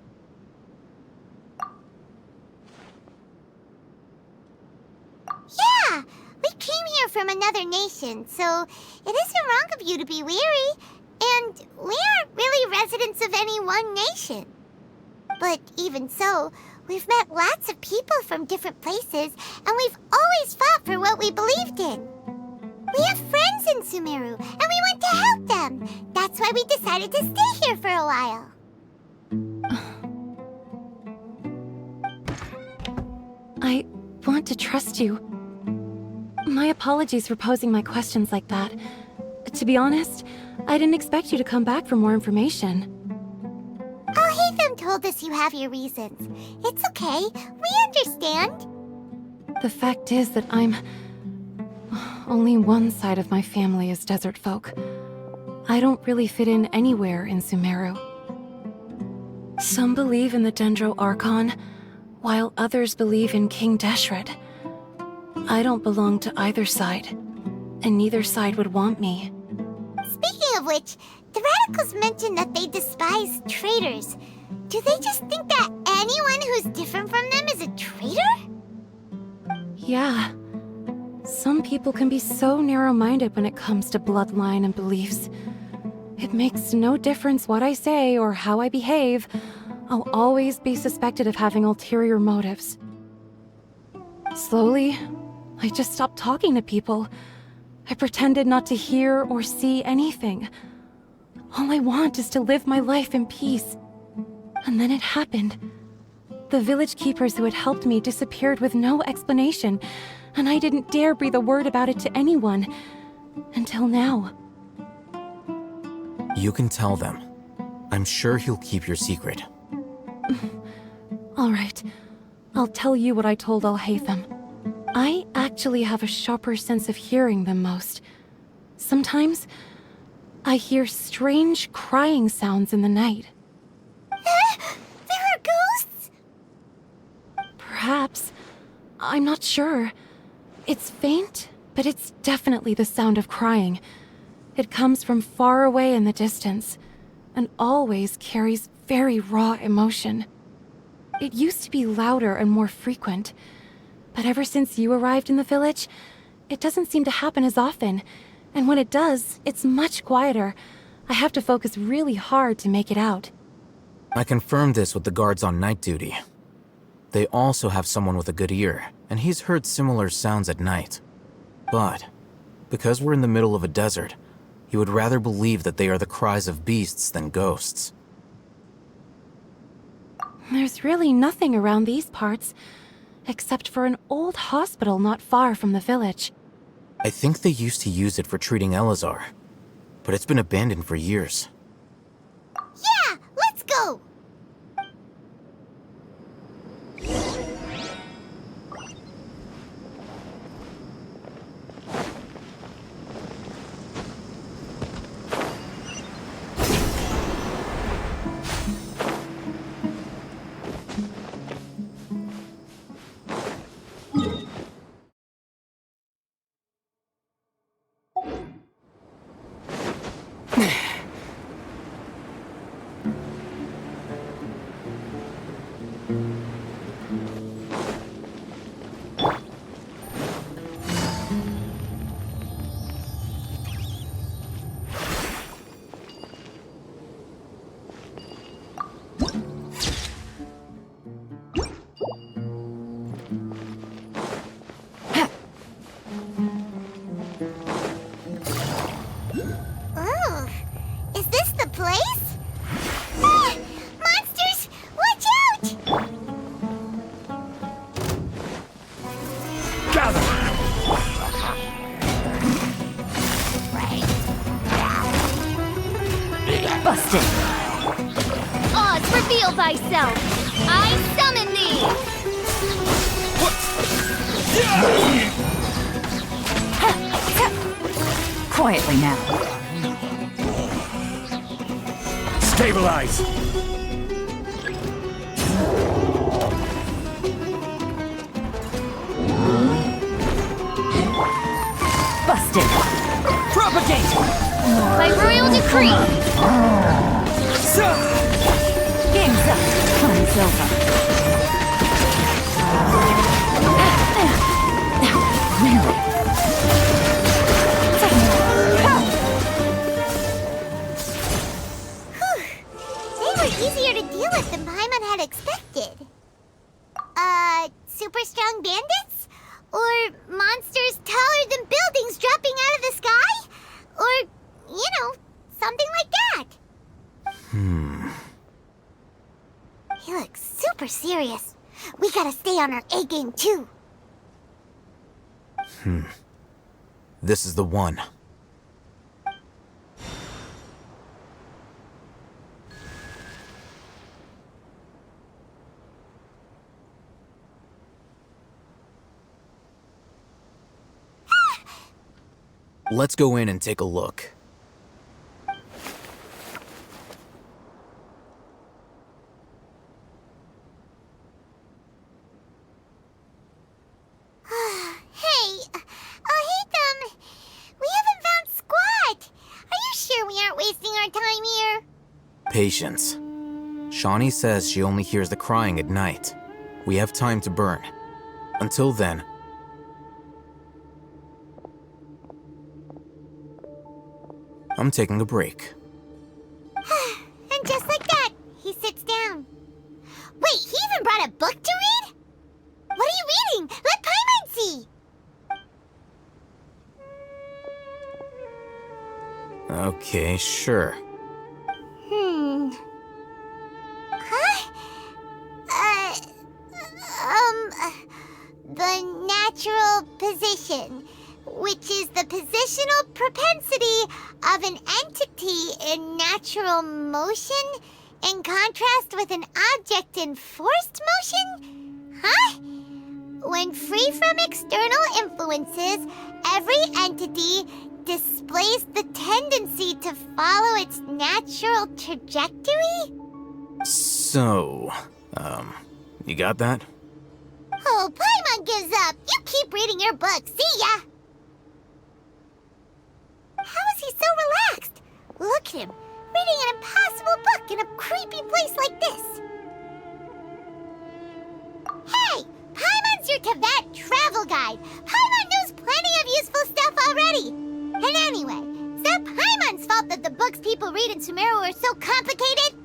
Yeah! We came here from another nation, so it isn't wrong of you to be weary. And we aren't really residents of any one nation. But even so, we've met lots of people from different places, and we've always fought for what we believed in. We have friends in Sumeru, and we want to help them. That's why we decided to stay here for a while. I want to trust you. My apologies for posing my questions like that. To be honest, I didn't expect you to come back for more information. Al-Haytham told us you have your reasons. It's okay. We understand. The fact is that only one side of my family is desert folk. I don't really fit in anywhere in Sumeru. Some believe in the Dendro Archon, while others believe in King Deshret. I don't belong to either side, and neither side would want me. Speaking of which, the radicals mentioned that they despise traitors. Do they just think that anyone who's different from them is a traitor? Yeah. Some people can be so narrow-minded when it comes to bloodline and beliefs. It makes no difference what I say or how I behave. I'll always be suspected of having ulterior motives. Slowly, I just stopped talking to people. I pretended not to hear or see anything. All I want is to live my life in peace. And then it happened. The village keepers who had helped me disappeared with no explanation, and I didn't dare breathe a word about it to anyone. Until now. You can tell them. I'm sure he'll keep your secret. All right. I'll tell you what I told Al-Haytham. I actually have a sharper sense of hearing than most. Sometimes, I hear strange crying sounds in the night. There are ghosts? Perhaps. I'm not sure. It's faint, but it's definitely the sound of crying. It comes from far away in the distance, and always carries very raw emotion. It used to be louder and more frequent, but ever since you arrived in the village, it doesn't seem to happen as often, and when it does, it's much quieter. I have to focus really hard to make it out. I confirmed this with the guards on night duty. They also have someone with a good ear, and he's heard similar sounds at night. But, because we're in the middle of a desert, he would rather believe that they are the cries of beasts than ghosts. There's really nothing around these parts, except for an old hospital not far from the village. I think they used to use it for treating Elazar, but it's been abandoned for years. Yeah, let's go! quietly now. Stabilize! Busted. Propagate! By royal decree! Game's up. Fun's over. Really? They were easier to deal with than Paimon had expected. Super strong bandits? Or monsters taller than buildings dropping out of the sky? Or, something like that. He looks super serious. We gotta stay on our A game too. This is the one. Let's go in and take a look. Hey, Hatham, we haven't found squat. Are you sure we aren't wasting our time here? Patience. Shawnee says she only hears the crying at night. We have time to burn. Until then, I'm taking a break. And just like that, he sits down. Wait, he even brought a book to read? What are you reading? Let Paimon see! Okay, sure. Huh? The natural position, which is the positional propensity of an entity in natural motion, in contrast with an object in forced motion? Huh? When free from external influences, every entity displays the tendency to follow its natural trajectory? So, you got that? Oh, Paimon gives up. You keep reading your book. See ya! How is he so relaxed? Look at him, reading an impossible book in a creepy place like this. Hey! Paimon's your Tibet travel guide. Paimon knows plenty of useful stuff already. And anyway, is that Paimon's fault that the books people read in Sumeru are so complicated?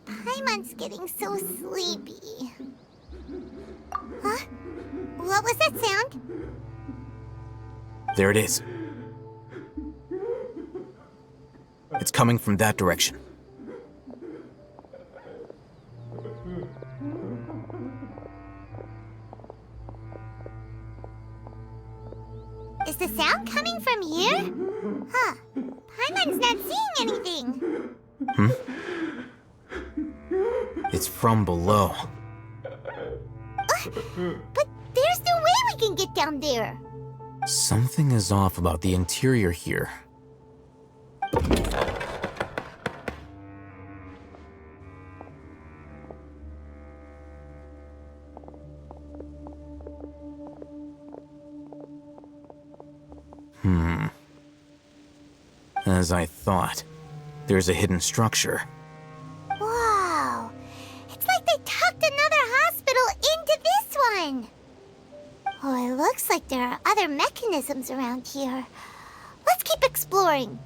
Paimon's getting so sleepy. Huh? What was that sound? There it is. It's coming from that direction. Is the sound coming from here? Huh. Paimon's not seeing anything. It's from below. But there's no way we can get down there. Something is off about the interior here. As I thought, there's a hidden structure. Wow. It's like they tucked another hospital into this one. Oh, it looks like there are other mechanisms around here. Let's keep exploring.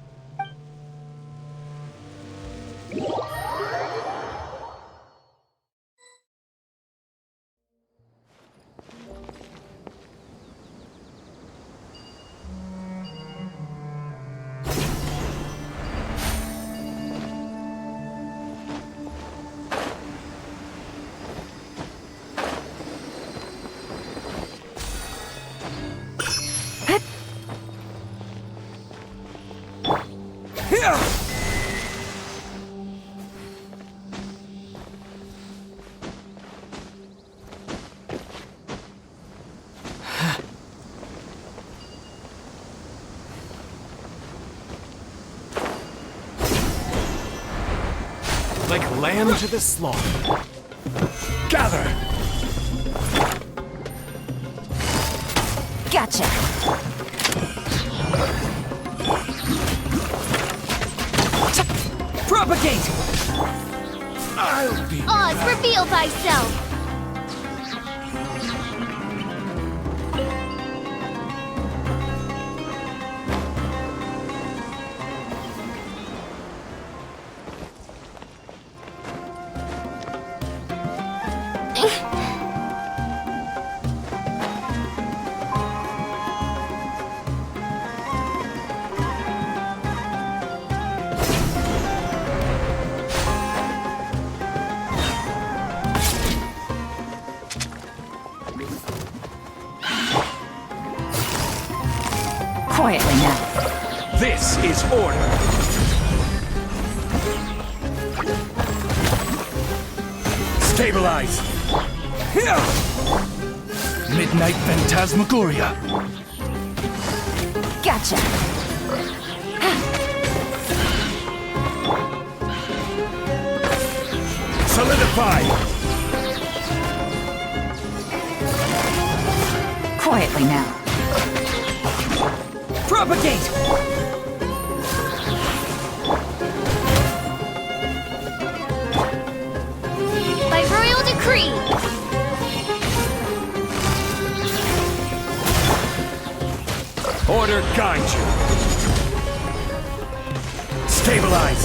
Like lamb to the slaughter. Gather! Gotcha. Propagate! I'll be Oz, reveal thyself! Quietly now. This is order. Stabilize. Midnight Phantasmagoria. Gotcha. Solidify. Quietly now. Propagate! By royal decree! Order guide you. Stabilize.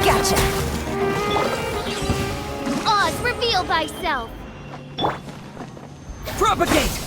Gotcha. Oz, reveal thyself! Propagate!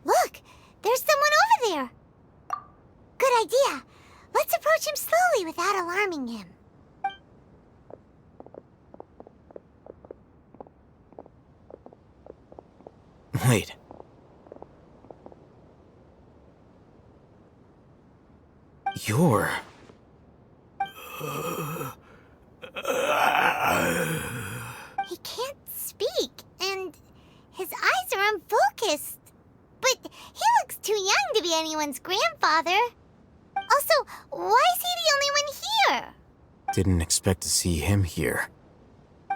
Look! There's someone over there! Good idea. Let's approach him slowly without alarming him. Wait. You're... He can't speak, and his eyes are unfocused. But he looks too young to be anyone's grandfather. Also, why is he the only one here? Didn't expect to see him here.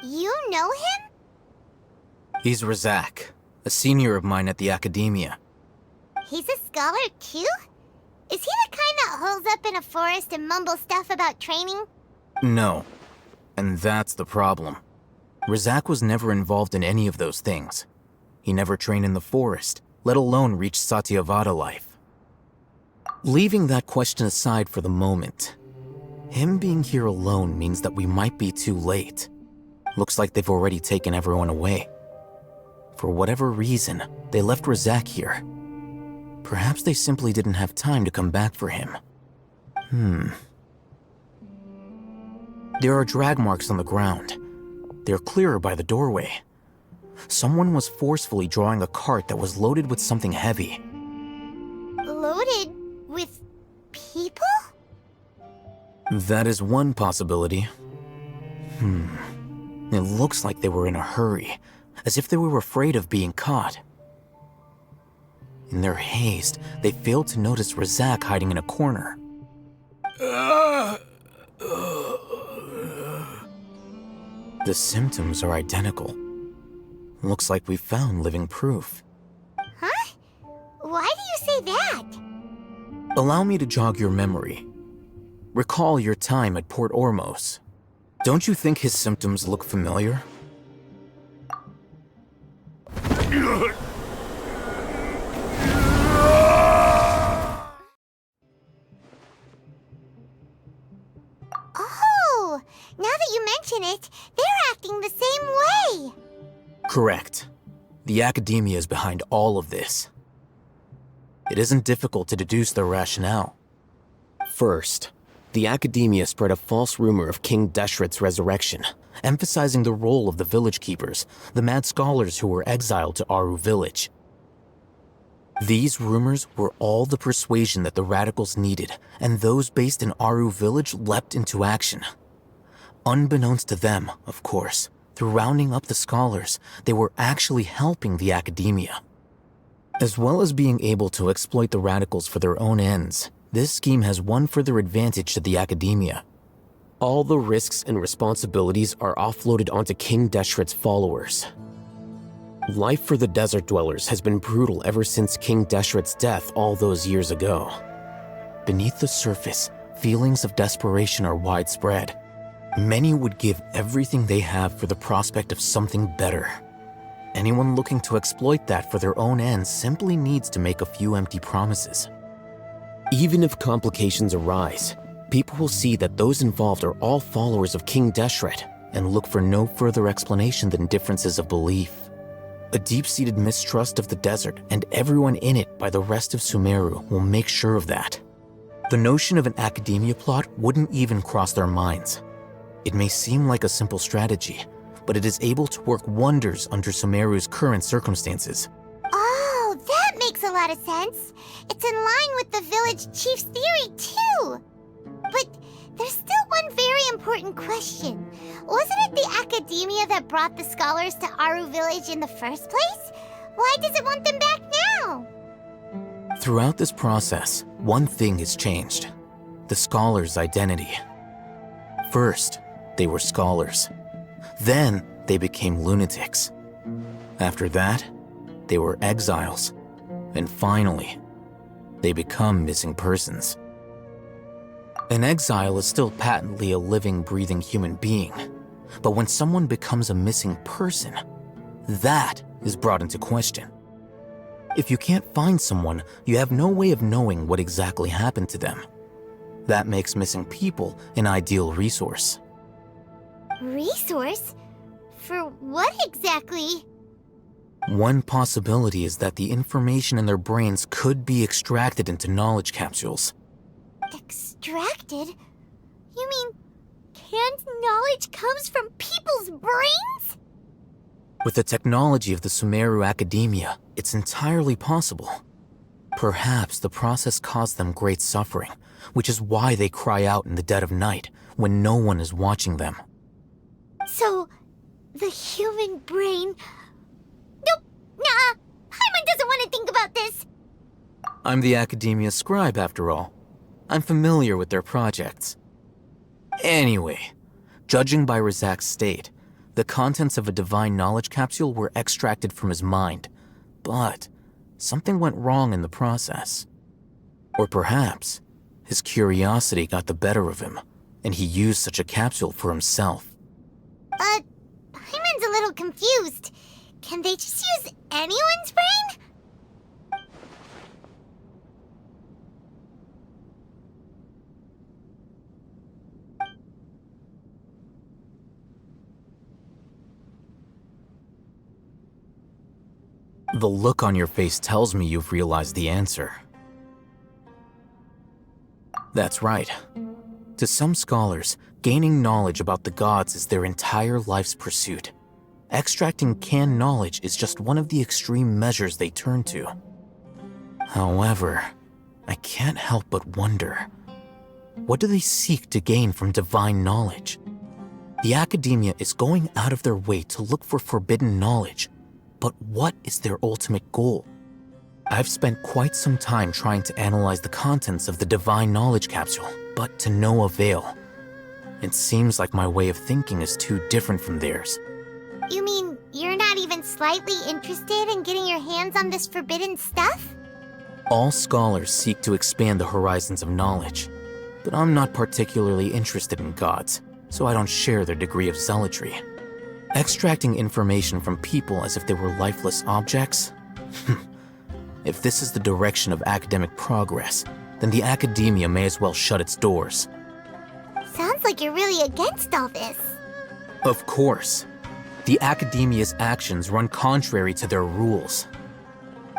You know him? He's Razak, a senior of mine at the Academia. He's a scholar too? Is he the kind that holes up in a forest and mumbles stuff about training? No. And that's the problem. Razak was never involved in any of those things. He never trained in the forest, let alone reach Satyavada life. Leaving that question aside for the moment, him being here alone means that we might be too late. Looks like they've already taken everyone away. For whatever reason, they left Razak here. Perhaps they simply didn't have time to come back for him. There are drag marks on the ground. They're clearer by the doorway. Someone was forcefully drawing a cart that was loaded with something heavy. Loaded with people? That is one possibility. It looks like they were in a hurry, as if they were afraid of being caught. In their haste, they failed to notice Razak hiding in a corner. The symptoms are identical. Looks like we found living proof. Huh? Why do you say that? Allow me to jog your memory. Recall your time at Port Ormos. Don't you think his symptoms look familiar? Oh, now that you mention it, they're acting the same way. Correct. The Academia is behind all of this. It isn't difficult to deduce their rationale. First, the Academia spread a false rumor of King Deshret's resurrection, emphasizing the role of the village keepers, the mad scholars who were exiled to Aru village. These rumors were all the persuasion that the radicals needed, and those based in Aru village leapt into action. Unbeknownst to them, of course, through rounding up the scholars, they were actually helping the Academia. As well as being able to exploit the radicals for their own ends, this scheme has one further advantage to the Academia. All the risks and responsibilities are offloaded onto King Deshret's followers. Life for the desert dwellers has been brutal ever since King Deshret's death all those years ago. Beneath the surface, feelings of desperation are widespread. Many would give everything they have for the prospect of something better. Anyone looking to exploit that for their own ends simply needs to make a few empty promises. Even if complications arise, people will see that those involved are all followers of King Deshret and look for no further explanation than differences of belief. A deep-seated mistrust of the desert and everyone in it by the rest of Sumeru will make sure of that. The notion of an Academia plot wouldn't even cross their minds. It may seem like a simple strategy, but it is able to work wonders under Sumeru's current circumstances. Oh, that makes a lot of sense. It's in line with the village chief's theory, too. But there's still one very important question. Wasn't it the Academia that brought the scholars to Aru village in the first place? Why does it want them back now? Throughout this process, one thing has changed: the scholars' identity. First, they were scholars. Then, they became lunatics. After that, they were exiles. And finally, they become missing persons. An exile is still patently a living, breathing human being. But when someone becomes a missing person, that is brought into question. If you can't find someone, you have no way of knowing what exactly happened to them. That makes missing people an ideal resource. Resource? For what exactly? One possibility is that the information in their brains could be extracted into knowledge capsules. Extracted? You mean canned knowledge comes from people's brains? With the technology of the Sumeru Academia, it's entirely possible. Perhaps the process caused them great suffering, which is why they cry out in the dead of night when no one is watching them. So, the human brain... Nope, nah, Paimon doesn't want to think about this. I'm the Academia scribe, after all. I'm familiar with their projects. Anyway, judging by Razak's state, the contents of a divine knowledge capsule were extracted from his mind, but something went wrong in the process. Or perhaps his curiosity got the better of him, and he used such a capsule for himself. Paimon's a little confused. Can they just use anyone's brain? The look on your face tells me you've realized the answer. That's right. To some scholars, gaining knowledge about the gods is their entire life's pursuit. Extracting canned knowledge is just one of the extreme measures they turn to. However, I can't help but wonder, what do they seek to gain from divine knowledge? The academia is going out of their way to look for forbidden knowledge, but what is their ultimate goal? I've spent quite some time trying to analyze the contents of the divine knowledge capsule, but to no avail. It seems like my way of thinking is too different from theirs. You mean you're not even slightly interested in getting your hands on this forbidden stuff? All scholars seek to expand the horizons of knowledge, but I'm not particularly interested in gods, so I don't share their degree of zealotry. Extracting information from people as if they were lifeless objects? If this is the direction of academic progress, then the academia may as well shut its doors. Sounds like you're really against all this. Of course. The academia's actions run contrary to their rules.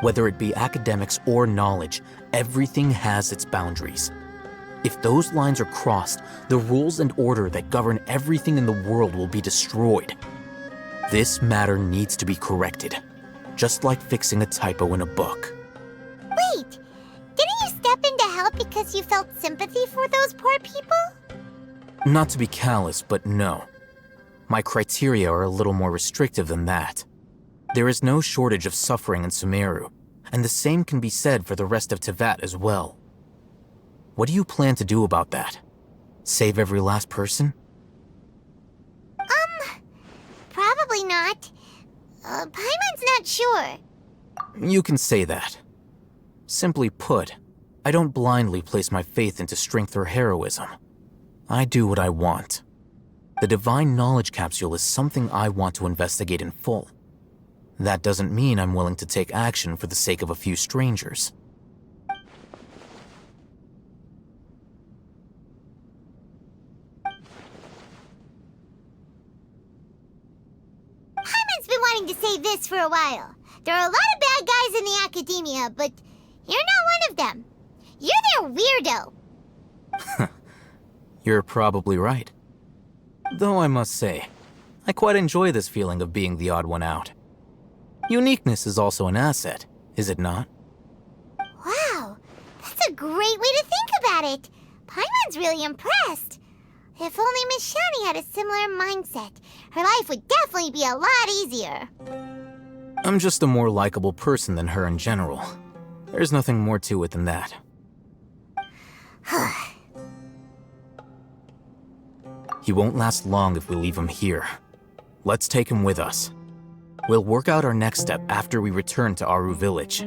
Whether it be academics or knowledge, everything has its boundaries. If those lines are crossed, the rules and order that govern everything in the world will be destroyed. This matter needs to be corrected, just like fixing a typo in a book. Wait, didn't you step in to help because you felt sympathy for those poor people? Not to be callous, but no. My criteria are a little more restrictive than that. There is no shortage of suffering in Sumeru, and the same can be said for the rest of Teyvat as well. What do you plan to do about that? Save every last person? Probably not. Paimon's not sure. You can say that. Simply put, I don't blindly place my faith into strength or heroism. I do what I want. The divine knowledge capsule is something I want to investigate in full. That doesn't mean I'm willing to take action for the sake of a few strangers. Paimon's been wanting to say this for a while. There are a lot of bad guys in the academia, but you're not one of them. You're their weirdo. You're probably right. Though I must say, I quite enjoy this feeling of being the odd one out. Uniqueness is also an asset, is it not? Wow, that's a great way to think about it. Paimon's really impressed. If only Miss Shani had a similar mindset, her life would definitely be a lot easier. I'm just a more likable person than her in general. There's nothing more to it than that. He won't last long if we leave him here. Let's take him with us. We'll work out our next step after we return to Aru Village.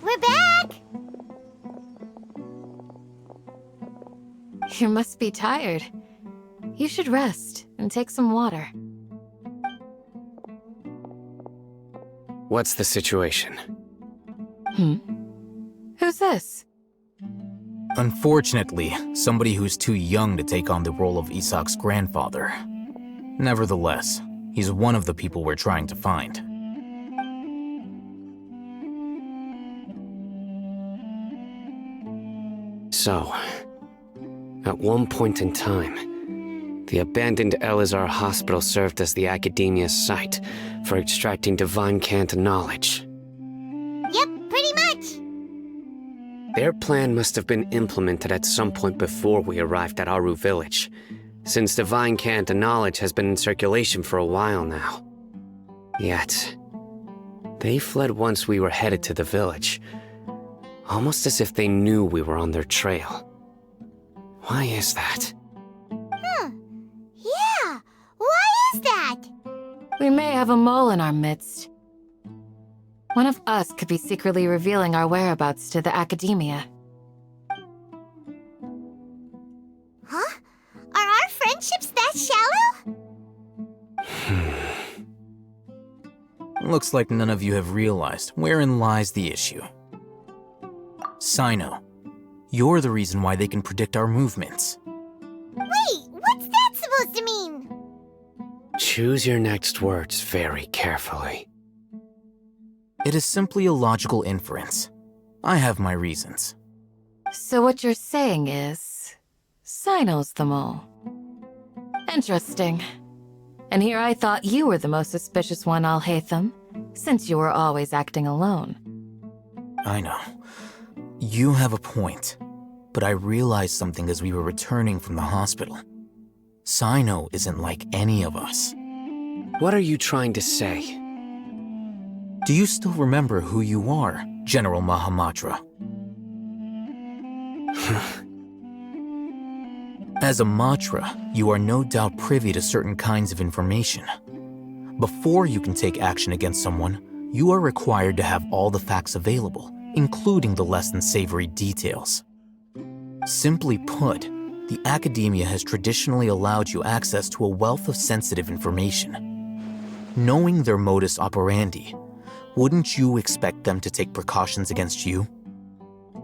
We're back! You must be tired. You should rest and take some water. What's the situation? Who's this? Unfortunately, somebody who's too young to take on the role of Isak's grandfather. Nevertheless, he's one of the people we're trying to find. So, at one point in time, the abandoned Elazar Hospital served as the Academia's site for extracting divine cant knowledge. Yep, pretty much. Their plan must have been implemented at some point before we arrived at Aru Village, since divine cant knowledge has been in circulation for a while now. Yet, they fled once we were headed to the village, almost as if they knew we were on their trail. Why is that? Yeah, why is that? We may have a mole in our midst. One of us could be secretly revealing our whereabouts to the Academia. Huh? Are our friendships that shallow? Looks like none of you have realized wherein lies the issue. Sino, you're the reason why they can predict our movements. Wait, what's that supposed to mean? Choose your next words very carefully. It is simply a logical inference. I have my reasons. So what you're saying is, Sino's the mole. Interesting. And here I thought you were the most suspicious one, Alhaitham, since you were always acting alone. I know. You have a point, but I realized something as we were returning from the hospital. Sino isn't like any of us. What are you trying to say? Do you still remember who you are, General Mahamatra? As a Matra, you are no doubt privy to certain kinds of information. Before you can take action against someone, you are required to have all the facts available, including the less than savory details. Simply put, the Academia has traditionally allowed you access to a wealth of sensitive information. Knowing their modus operandi, wouldn't you expect them to take precautions against you?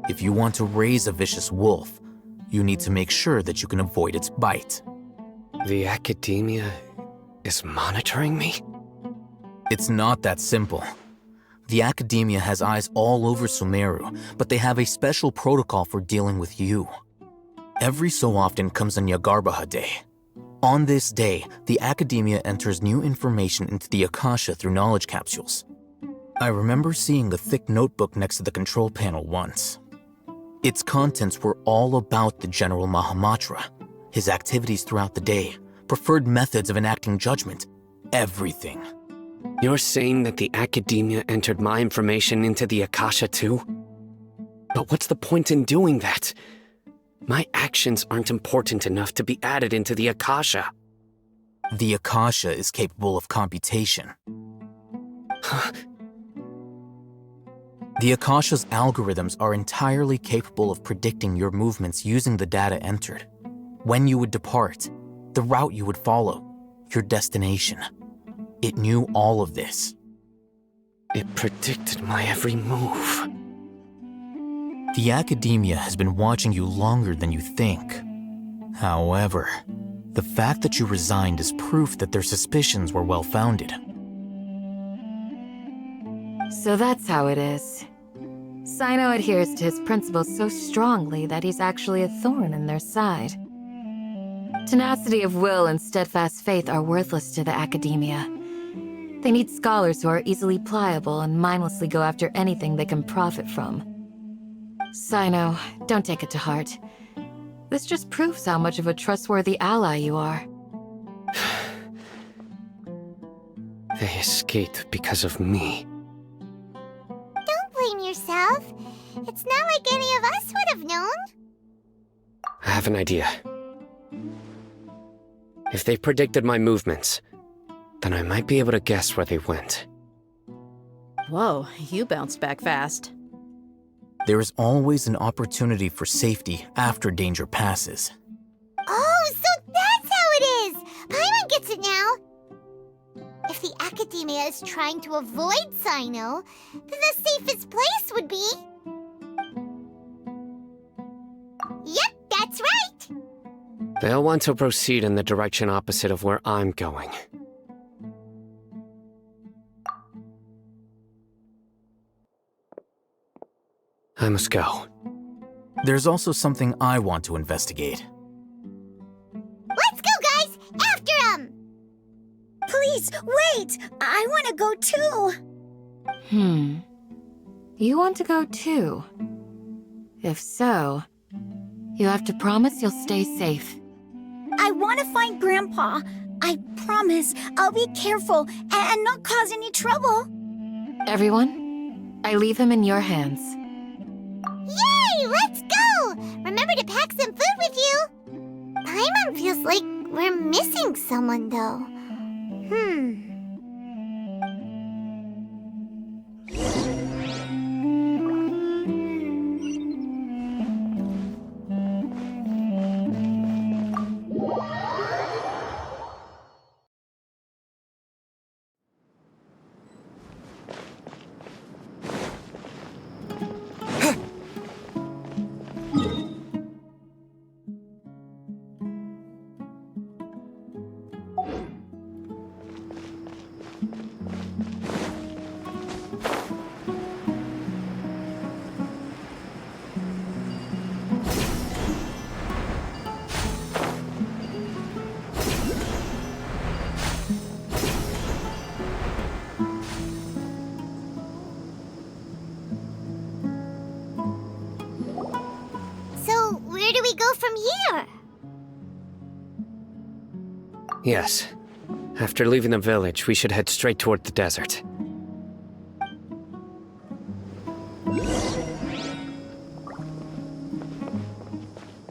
If you want to raise a vicious wolf, you need to make sure that you can avoid its bite. The Academia is monitoring me? It's not that simple. The Academia has eyes all over Sumeru, but they have a special protocol for dealing with you. Every so often comes a Nyagarbaha Day. On this day, the Academia enters new information into the Akasha through knowledge capsules. I remember seeing a thick notebook next to the control panel once. Its contents were all about the General Mahamatra, his activities throughout the day, preferred methods of enacting judgment, everything. You're saying that the Academia entered my information into the Akasha too? But what's the point in doing that? My actions aren't important enough to be added into the Akasha. The Akasha is capable of computation. The Akasha's algorithms are entirely capable of predicting your movements using the data entered. When you would depart, the route you would follow, your destination. It knew all of this. It predicted my every move. The Academia has been watching you longer than you think. However, the fact that you resigned is proof that their suspicions were well-founded. So that's how it is. Sino adheres to his principles so strongly that he's actually a thorn in their side. Tenacity of will and steadfast faith are worthless to the Academia. They need scholars who are easily pliable and mindlessly go after anything they can profit from. Sino, don't take it to heart. This just proves how much of a trustworthy ally you are. They escaped because of me. Don't blame yourself. It's not like any of us would have known. I have an idea. If they predicted my movements, then I might be able to guess where they went. Whoa, you bounced back fast. There is always an opportunity for safety after danger passes. Oh, so that's how it is! Paimon gets it now! If the Academia is trying to avoid Sino, then the safest place would be... They'll want to proceed in the direction opposite of where I'm going. I must go. There's also something I want to investigate. Let's go, guys! After him! Please, wait! I want to go too! You want to go too? If so, you have to promise you'll stay safe. I want to find Grandpa. I promise I'll be careful and not cause any trouble. Everyone, I leave him in your hands. Yay! Let's go! Remember to pack some food with you! Paimon feels like we're missing someone, though. So, where do we go from here? Yes. After leaving the village, we should head straight toward the desert.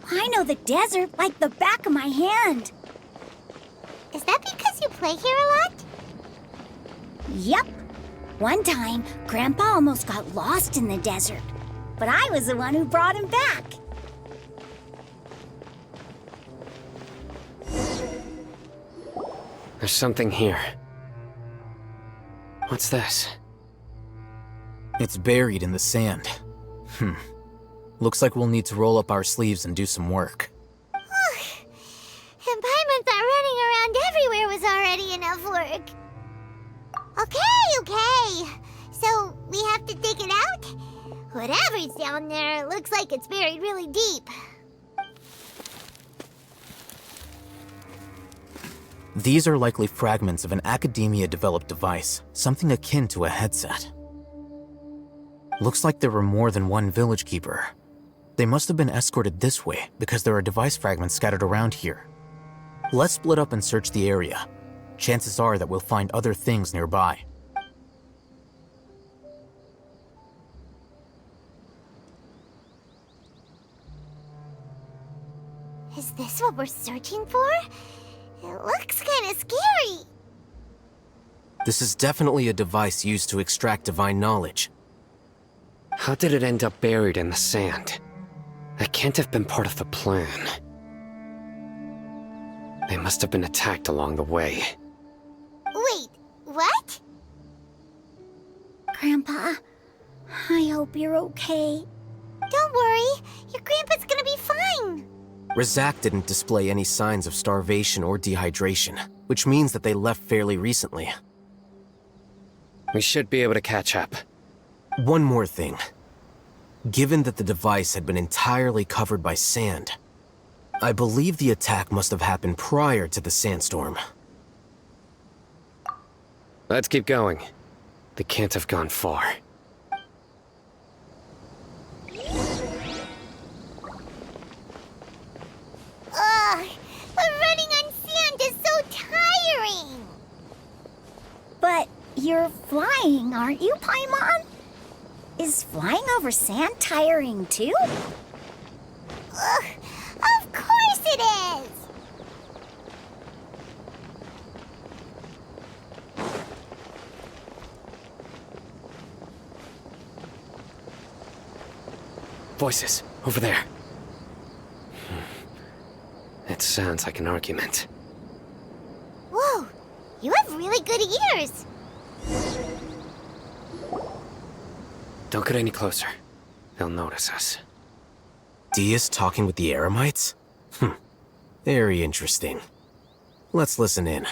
I know the desert like the back of my hand. Is that because you play here a lot? Yep. One time, Grandpa almost got lost in the desert, but I was the one who brought him back. There's something here. What's this? It's buried in the sand. Looks like we'll need to roll up our sleeves and do some work. And Paimon thought running around everywhere was already enough work. Okay. So, we have to dig it out? Whatever's down there, looks like it's buried really deep. These are likely fragments of an Academia-developed device, something akin to a headset. Looks like there were more than one village keeper. They must have been escorted this way because there are device fragments scattered around here. Let's split up and search the area. Chances are that we'll find other things nearby. Is this what we're searching for? It looks kind of scary. This is definitely a device used to extract divine knowledge. How did it end up buried in the sand? That can't have been part of the plan. They must have been attacked along the way. Wait, what? Grandpa, I hope you're okay. Don't worry, your grandpa's gonna be fine. Razak didn't display any signs of starvation or dehydration, which means that they left fairly recently. We should be able to catch up. One more thing. Given that the device had been entirely covered by sand, I believe the attack must have happened prior to the sandstorm. Let's keep going. They can't have gone far. Ugh, but running on sand is so tiring. But you're flying, aren't you, Paimon? Is flying over sand tiring too? Ugh, of course it is! Voices, over there. It sounds like an argument. Whoa, you have really good ears. Don't get any closer. They'll notice us. Dia's talking with the Eremites? Very interesting. Let's listen in.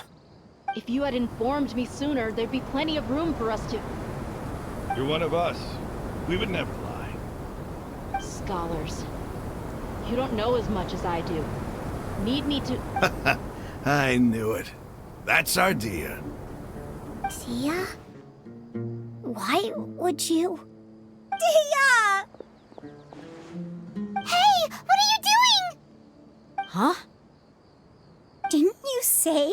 If you had informed me sooner, there'd be plenty of room for us to... You're one of us. We would never lie. Scholars. You don't know as much as I do. Need me to... I knew it. That's our Dia. Dia? Why would you... Dia! Hey, what are you doing? Huh? Didn't you say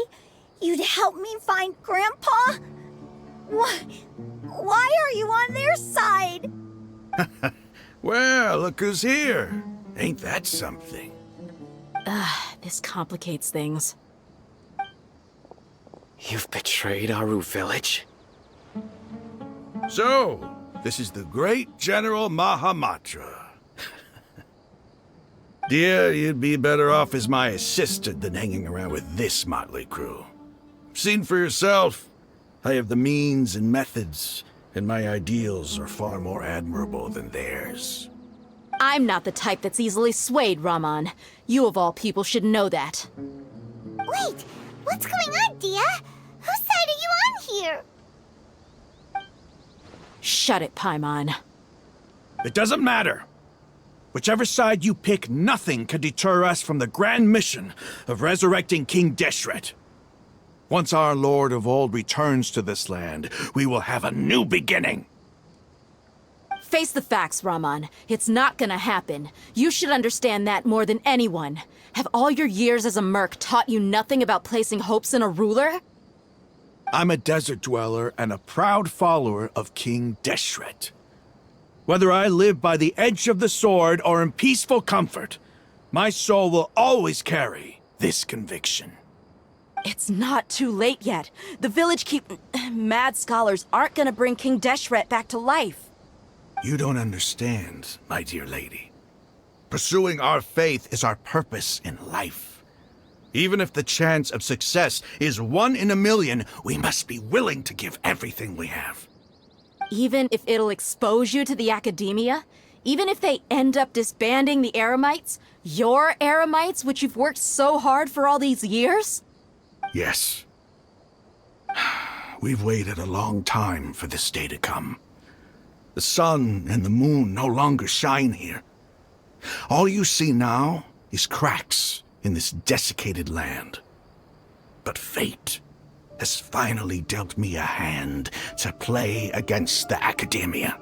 you'd help me find Grandpa? Why are you on their side? Well, look who's here. Ain't that something? This complicates things. You've betrayed Aru village? So, this is the great General Mahamatra. Dear, you'd be better off as my assistant than hanging around with this motley crew. Seen for yourself, I have the means and methods, and my ideals are far more admirable than theirs. I'm not the type that's easily swayed, Raman. You of all people should know that. Wait, what's going on, Dia? Whose side are you on here? Shut it, Paimon. It doesn't matter. Whichever side you pick, nothing can deter us from the grand mission of resurrecting King Deshret. Once our Lord of Old returns to this land, we will have a new beginning. Face the facts, Raman. It's not gonna happen. You should understand that more than anyone. Have all your years as a merc taught you nothing about placing hopes in a ruler? I'm a desert dweller and a proud follower of King Deshret. Whether I live by the edge of the sword or in peaceful comfort, my soul will always carry this conviction. It's not too late yet. The village mad scholars aren't gonna bring King Deshret back to life. You don't understand, my dear lady. Pursuing our faith is our purpose in life. Even if the chance of success is 1 in a million, we must be willing to give everything we have. Even if it'll expose you to the academia? Even if they end up disbanding the Eremites? Your Eremites, which you've worked so hard for all these years? Yes. We've waited a long time for this day to come. The sun and the moon no longer shine here. All you see now is cracks in this desiccated land. But fate has finally dealt me a hand to play against the Academia.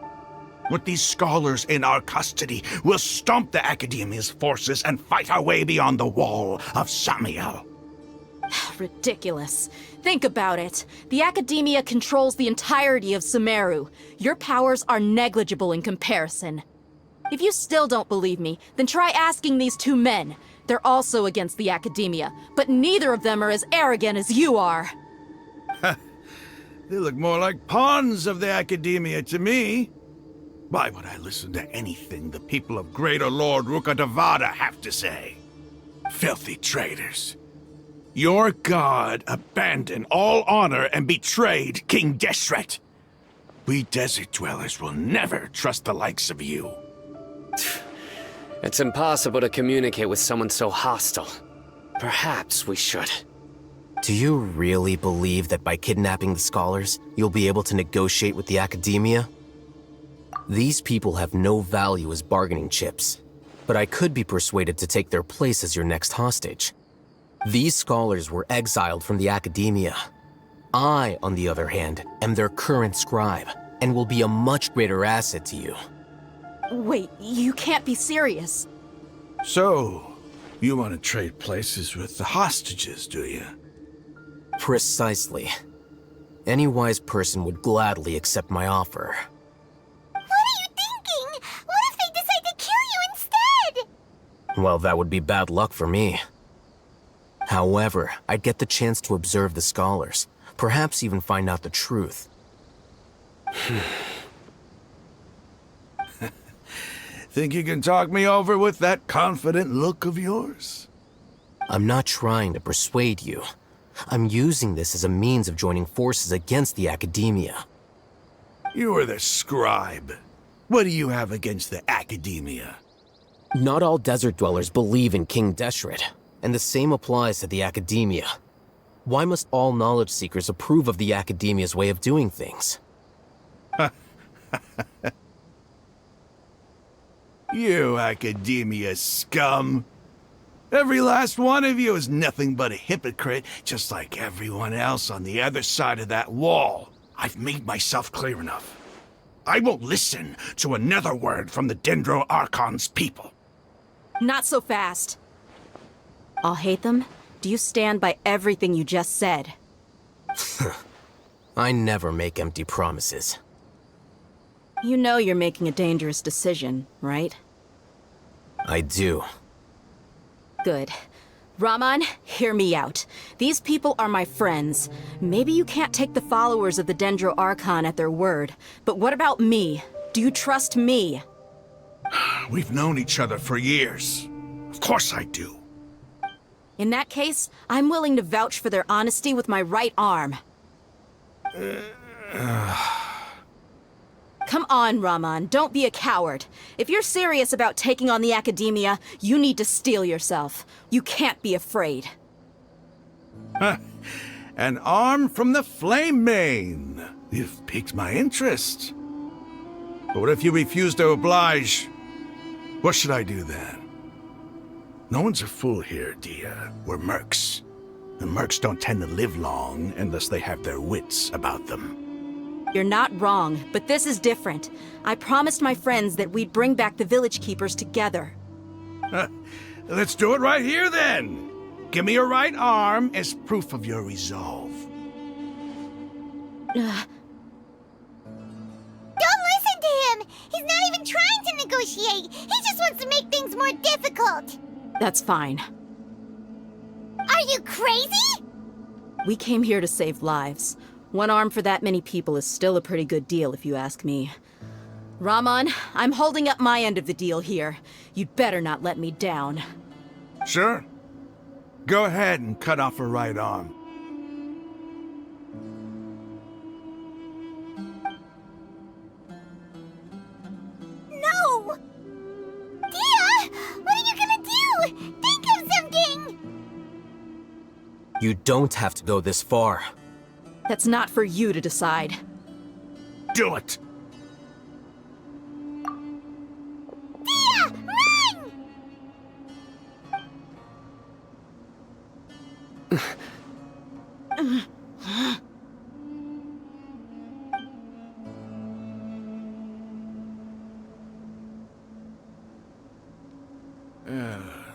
With these scholars in our custody, we'll stomp the Academia's forces and fight our way beyond the wall of Samiel. Ridiculous. Think about it. The Academia controls the entirety of Sumeru. Your powers are negligible in comparison. If you still don't believe me, then try asking these 2 men. They're also against the Academia, but neither of them are as arrogant as you are. They look more like pawns of the Academia to me. Why would I listen to anything the people of Greater Lord Rukkhadevada have to say? Filthy traitors. Your god abandoned all honor and betrayed King Deshret. We desert dwellers will never trust the likes of you. It's impossible to communicate with someone so hostile. Perhaps we should. Do you really believe that by kidnapping the scholars, you'll be able to negotiate with the Academia? These people have no value as bargaining chips, but I could be persuaded to take their place as your next hostage. These scholars were exiled from the Academia. I, on the other hand, am their current scribe, and will be a much greater asset to you. Wait, you can't be serious. So, you want to trade places with the hostages, do you? Precisely. Any wise person would gladly accept my offer. What are you thinking? What if they decide to kill you instead? Well, that would be bad luck for me. However, I'd get the chance to observe the scholars, perhaps even find out the truth. Think you can talk me over with that confident look of yours? I'm not trying to persuade you. I'm using this as a means of joining forces against the Academia. You are the scribe. What do you have against the Academia? Not all desert dwellers believe in King Deshret. And the same applies to the Academia. Why must all knowledge seekers approve of the Academia's way of doing things? You Academia scum! Every last one of you is nothing but a hypocrite, just like everyone else on the other side of that wall. I've made myself clear enough. I won't listen to another word from the Dendro Archon's people. Not so fast. I'll hate them. Do you stand by everything you just said? I never make empty promises. You know you're making a dangerous decision, right? I do. Good. Raman, hear me out. These people are my friends. Maybe you can't take the followers of the Dendro Archon at their word, but what about me? Do you trust me? We've known each other for years. Of course I do. In that case, I'm willing to vouch for their honesty with my right arm. Come on, Raman, don't be a coward. If you're serious about taking on the Academia, you need to steel yourself. You can't be afraid. An arm from the Flame Mane. You've piqued my interest. But what if you refuse to oblige? What should I do then? No one's a fool here, Dia. We're mercs. And mercs don't tend to live long unless they have their wits about them. You're not wrong, but this is different. I promised my friends that we'd bring back the Village Keepers together. Let's do it right here, then. Give me your right arm as proof of your resolve. Don't listen to him! He's not even trying to negotiate! He just wants to make things more difficult! That's fine. Are you crazy? We came here to save lives. One arm for that many people is still a pretty good deal, if you ask me. Raman, I'm holding up my end of the deal here. You'd better not let me down. Sure. Go ahead and cut off her right arm. No! Dia! What are you gonna do? Think of something! You don't have to go this far. That's not for you to decide. Do it! Dia! Run!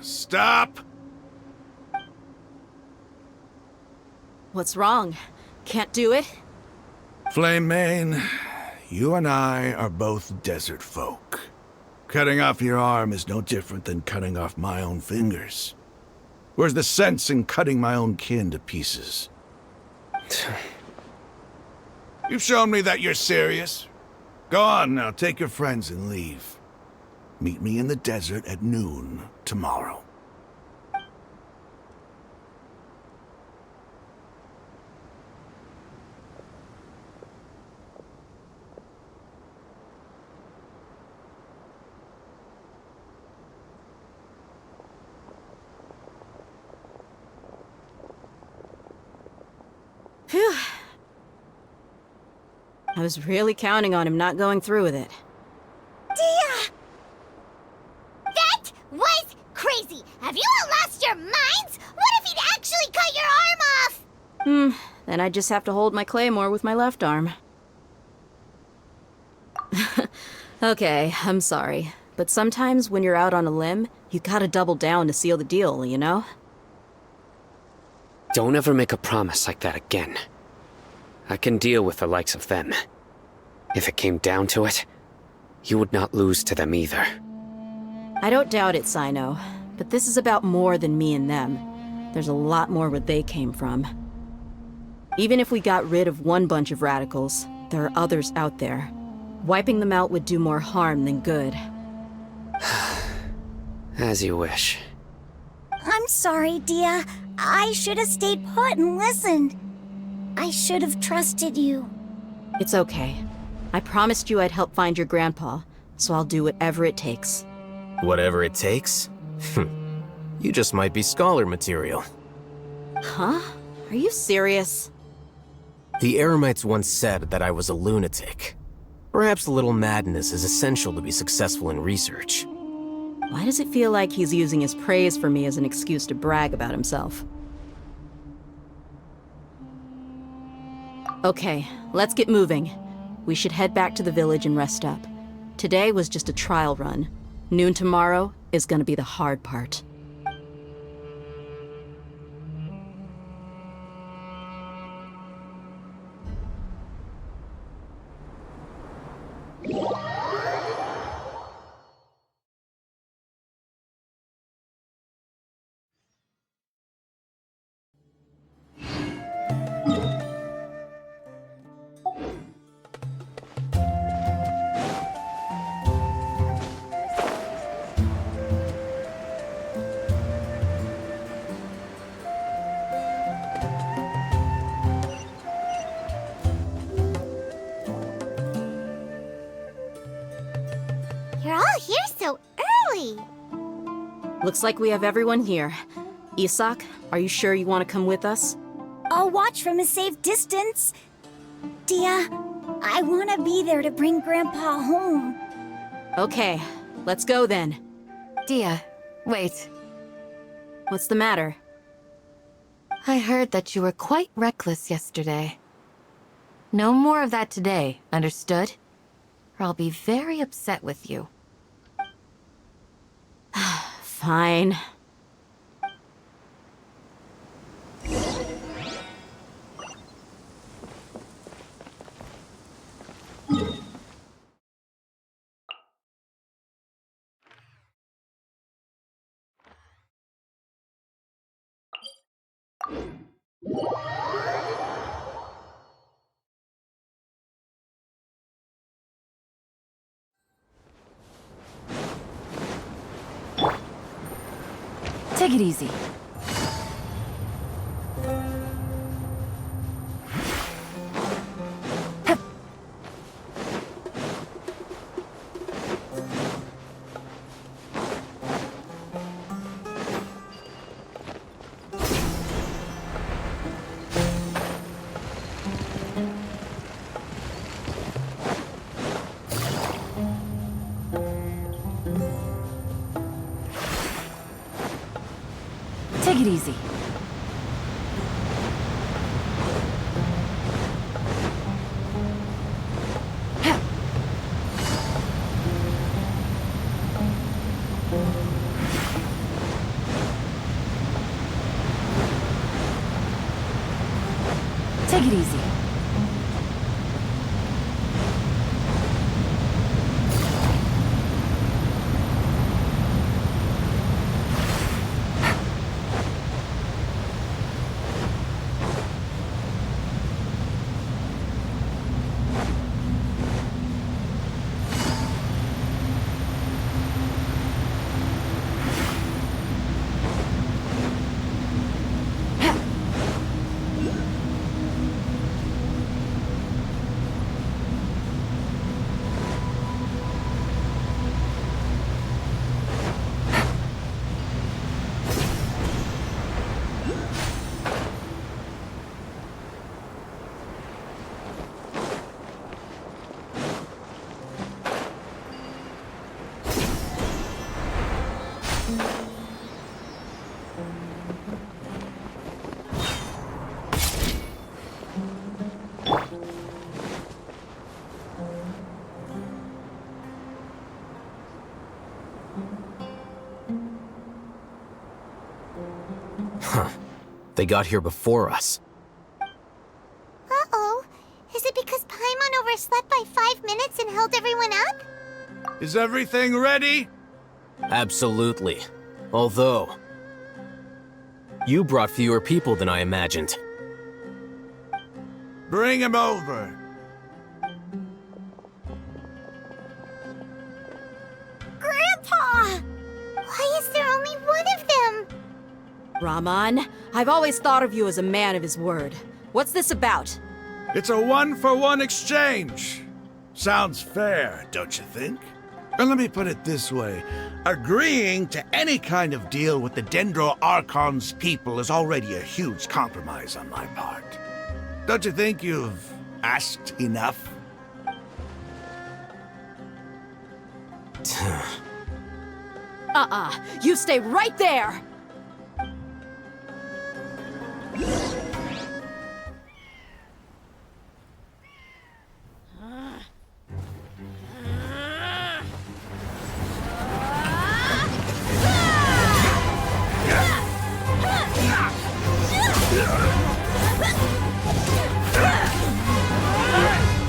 Stop! What's wrong? Can't do it? Flame Mane, you and I are both desert folk. Cutting off your arm is no different than cutting off my own fingers. Where's the sense in cutting my own kin to pieces? You've shown me that you're serious. Go on now, take your friends and leave. Meet me in the desert at noon tomorrow. Phew. I was really counting on him not going through with it. Dia! That was crazy! Have you all lost your minds? What if he'd actually cut your arm off? Then I just have to hold my claymore with my left arm. Okay, I'm sorry. But sometimes when you're out on a limb, you gotta double down to seal the deal, you know? Don't ever make a promise like that again. I can deal with the likes of them. If it came down to it, you would not lose to them either. I don't doubt it, Sino. But this is about more than me and them. There's a lot more where they came from. Even if we got rid of one bunch of radicals, there are others out there. Wiping them out would do more harm than good. As you wish. I'm sorry, Dia. I should have stayed put and listened. I should have trusted you. It's okay. I promised you I'd help find your grandpa, so I'll do whatever it takes. Whatever it takes? You just might be scholar material. Huh? Are you serious? The Eremites once said that I was a lunatic. Perhaps a little madness is essential to be successful in research. Why does it feel like he's using his praise for me as an excuse to brag about himself? Okay, let's get moving. We should head back to the village and rest up. Today was just a trial run. Noon tomorrow is gonna be the hard part. You're all here so early. Looks like we have everyone here. Isak, are you sure you want to come with us? I'll watch from a safe distance. Dia, I want to be there to bring Grandpa home. Okay, let's go then. Dia, wait. What's the matter? I heard that you were quite reckless yesterday. No more of that today, understood? Or I'll be very upset with you. Fine. Take it easy. Take it easy. Take it easy. Huh. They got here before us. Uh-oh. Is it because Paimon overslept by 5 minutes and held everyone up? Is everything ready? Absolutely. Although, you brought fewer people than I imagined. Bring him over. Grandpa! Why is there only one of them? Rahman, I've always thought of you as a man of his word. What's this about? It's a one-for-one exchange. Sounds fair, don't you think? And let me put it this way. Agreeing to any kind of deal with the Dendro Archon's people is already a huge compromise on my part. Don't you think you've asked enough? You stay right there!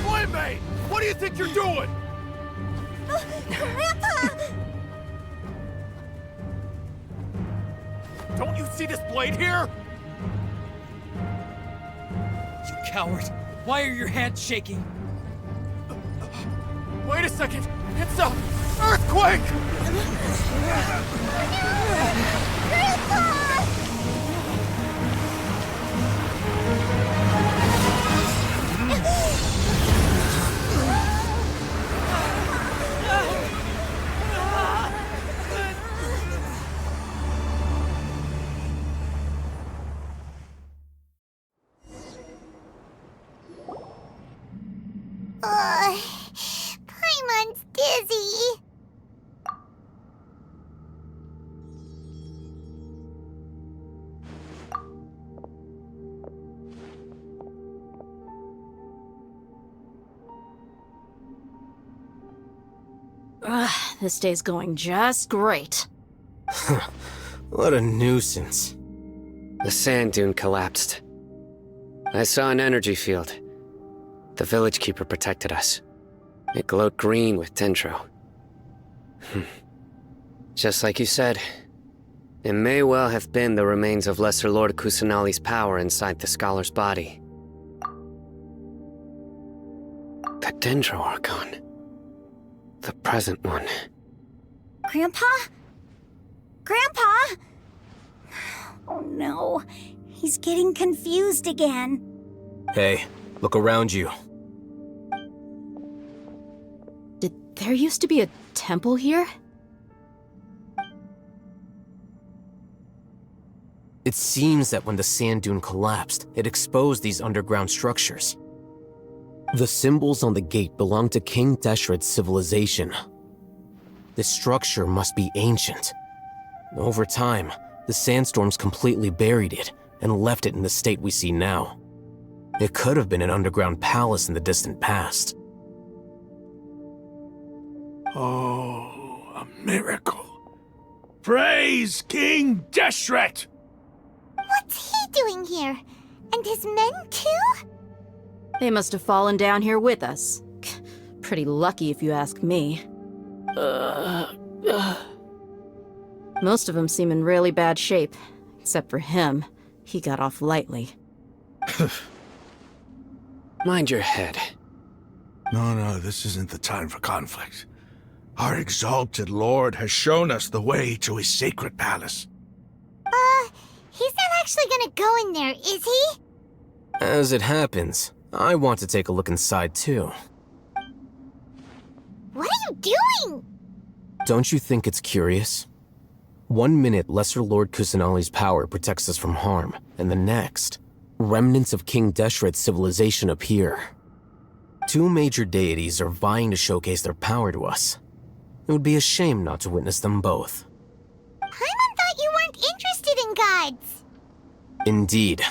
Playmate! What do you think you're doing? Grandpa! Don't you see this blade here? You coward! Why are your hands shaking? Wait a second! It's a earthquake! Paimon's dizzy. This day's going just great. What a nuisance. The sand dune collapsed. I saw an energy field. The village keeper protected us. It glowed green with dendro. Just like you said, it may well have been the remains of Lesser Lord Kusanali's power inside the scholar's body. The Dendro Archon. The present one. Grandpa? Grandpa? Oh no, he's getting confused again. Hey, look around you. Did there used to be a temple here? It seems that when the sand dune collapsed, it exposed these underground structures. The symbols on the gate belong to King Deshret's civilization. This structure must be ancient. Over time, the sandstorms completely buried it and left it in the state we see now. It could have been an underground palace in the distant past. Oh, a miracle. Praise King Deshret! What's he doing here? And his men too? They must have fallen down here with us. Pretty lucky if you ask me. Most of them seem in really bad shape. Except for him. He got off lightly. Mind your head. No, this isn't the time for conflict. Our exalted lord has shown us the way to his sacred palace. He's not actually gonna go in there, is he? As it happens, I want to take a look inside too. What are you doing? Don't you think it's curious? 1 minute, Lesser Lord Kusanali's power protects us from harm, and the next, remnants of King Deshret's civilization appear. 2 major deities are vying to showcase their power to us. It would be a shame not to witness them both. Paimon thought you weren't interested in gods. Indeed.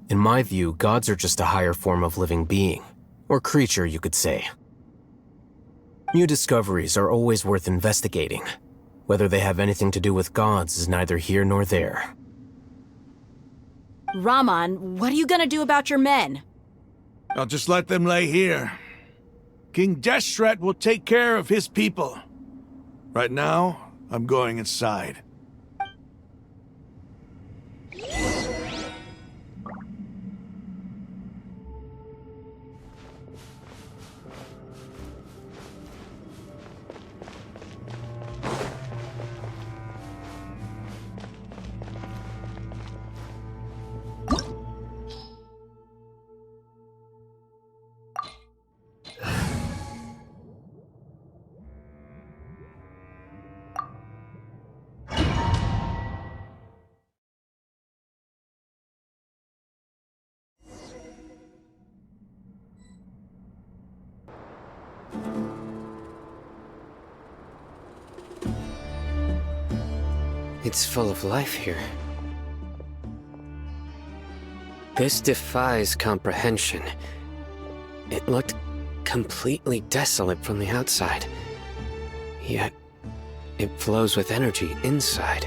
In my view, gods are just a higher form of living being, or creature, you could say. New discoveries are always worth investigating. Whether they have anything to do with gods is neither here nor there. Raman, what are you gonna do about your men? I'll just let them lay here. King Deshret will take care of his people. Right now, I'm going inside. It's full of life here. This defies comprehension. It looked completely desolate from the outside. Yet, it flows with energy inside.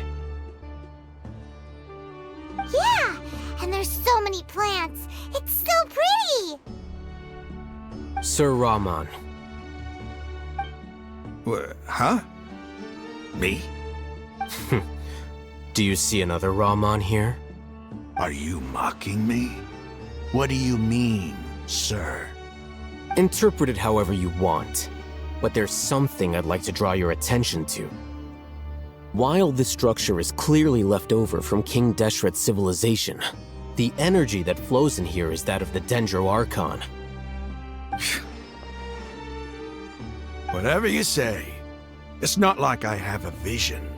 Yeah! And there's so many plants! It's so pretty! Sir Rahman. Huh? Me? Do you see another Rahman here? Are you mocking me? What do you mean, sir? Interpret it however you want, but there's something I'd like to draw your attention to. While this structure is clearly left over from King Deshret's civilization, the energy that flows in here is that of the Dendro Archon. Whatever you say. It's not like I have a vision.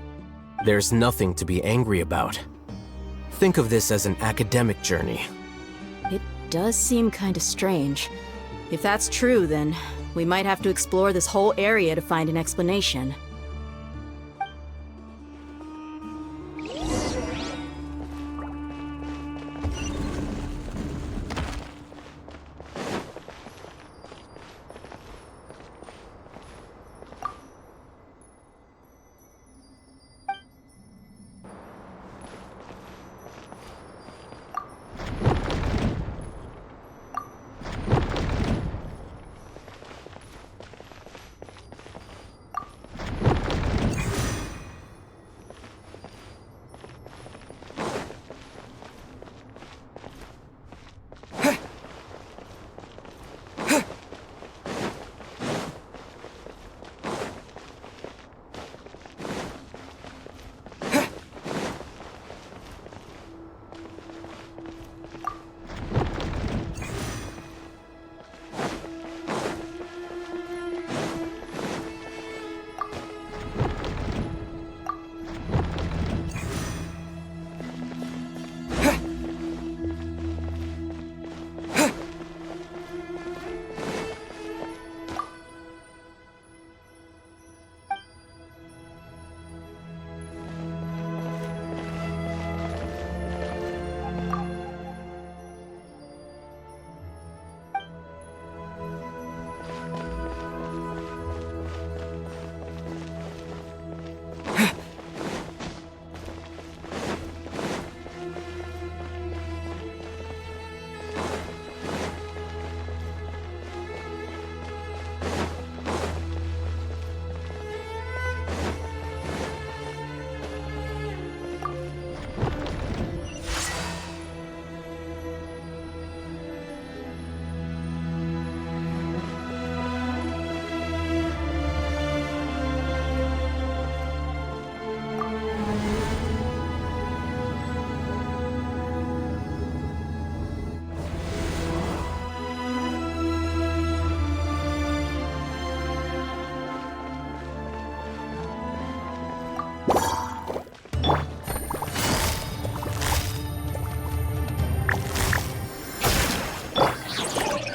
There's nothing to be angry about. Think of this as an academic journey. It does seem kinda strange. If that's true, then we might have to explore this whole area to find an explanation.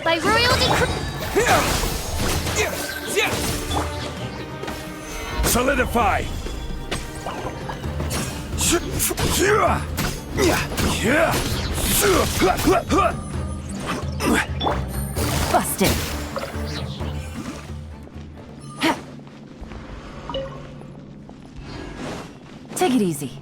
By royal decree. Solidify! Busted. Take it easy.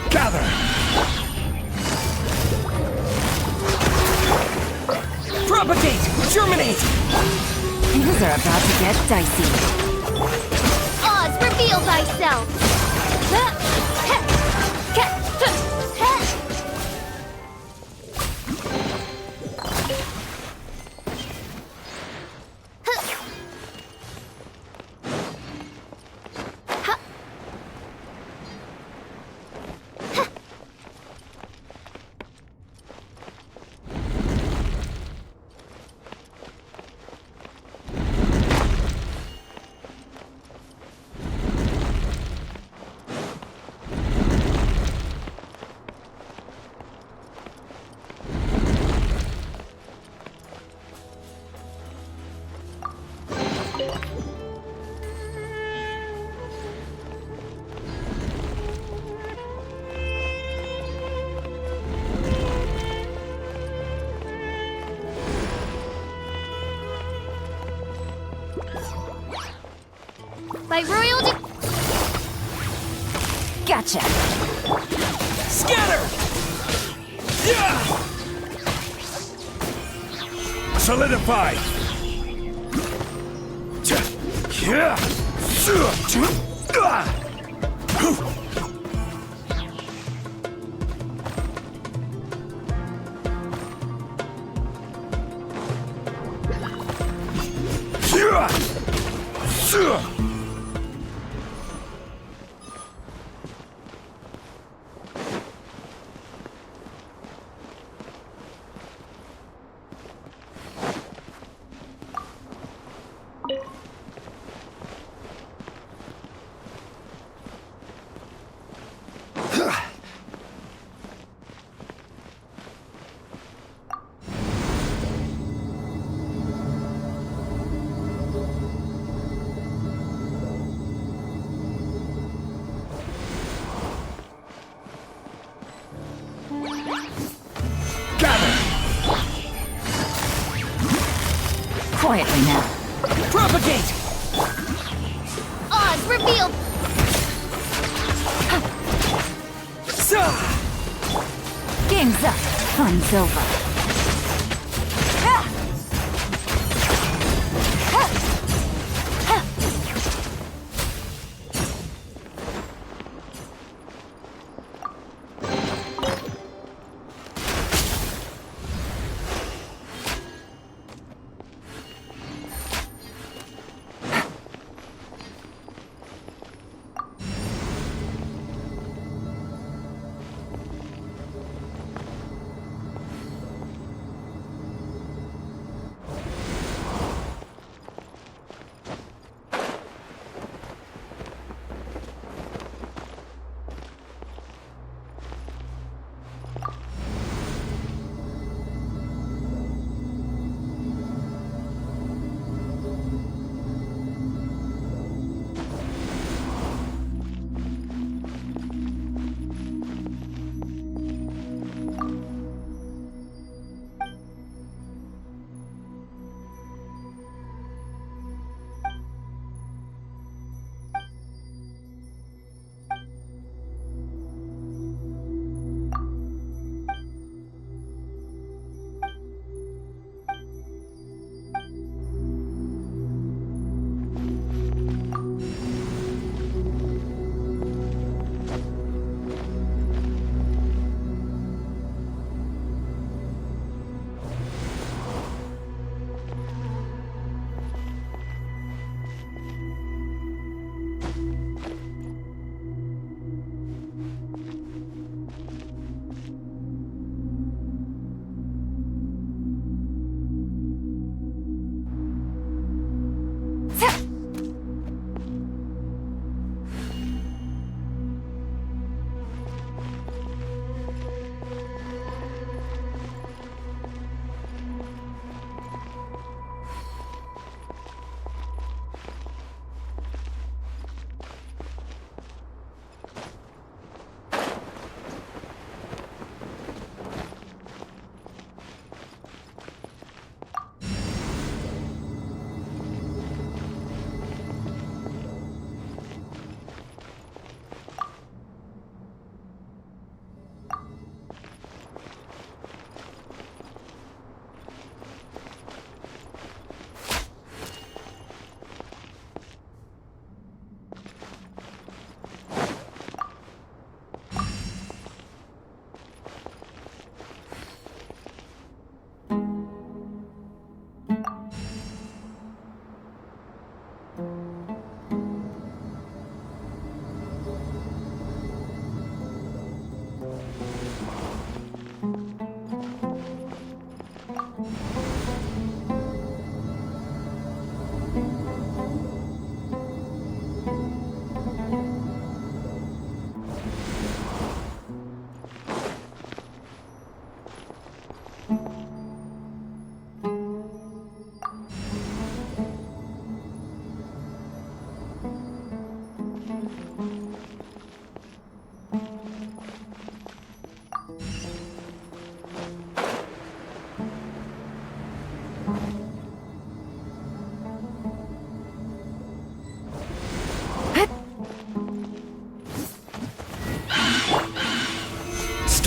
Gather! Propagate! Germinate! Things are about to get dicey. Oz, reveal thyself! By royal Gotcha. Scatter! Solidify! Quietly now. Propagate! odds revealed. Game's up. Fun's over.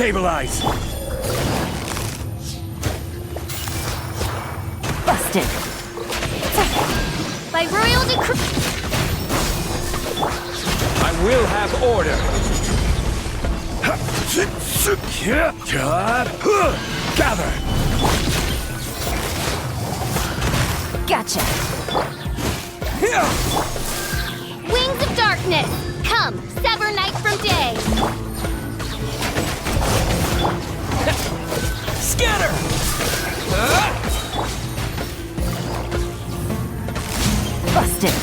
Stabilize! Busted. By royal decree. I will have order! Gather! Gotcha. Wings of darkness. Come, sever night from day. Scatter! Busted.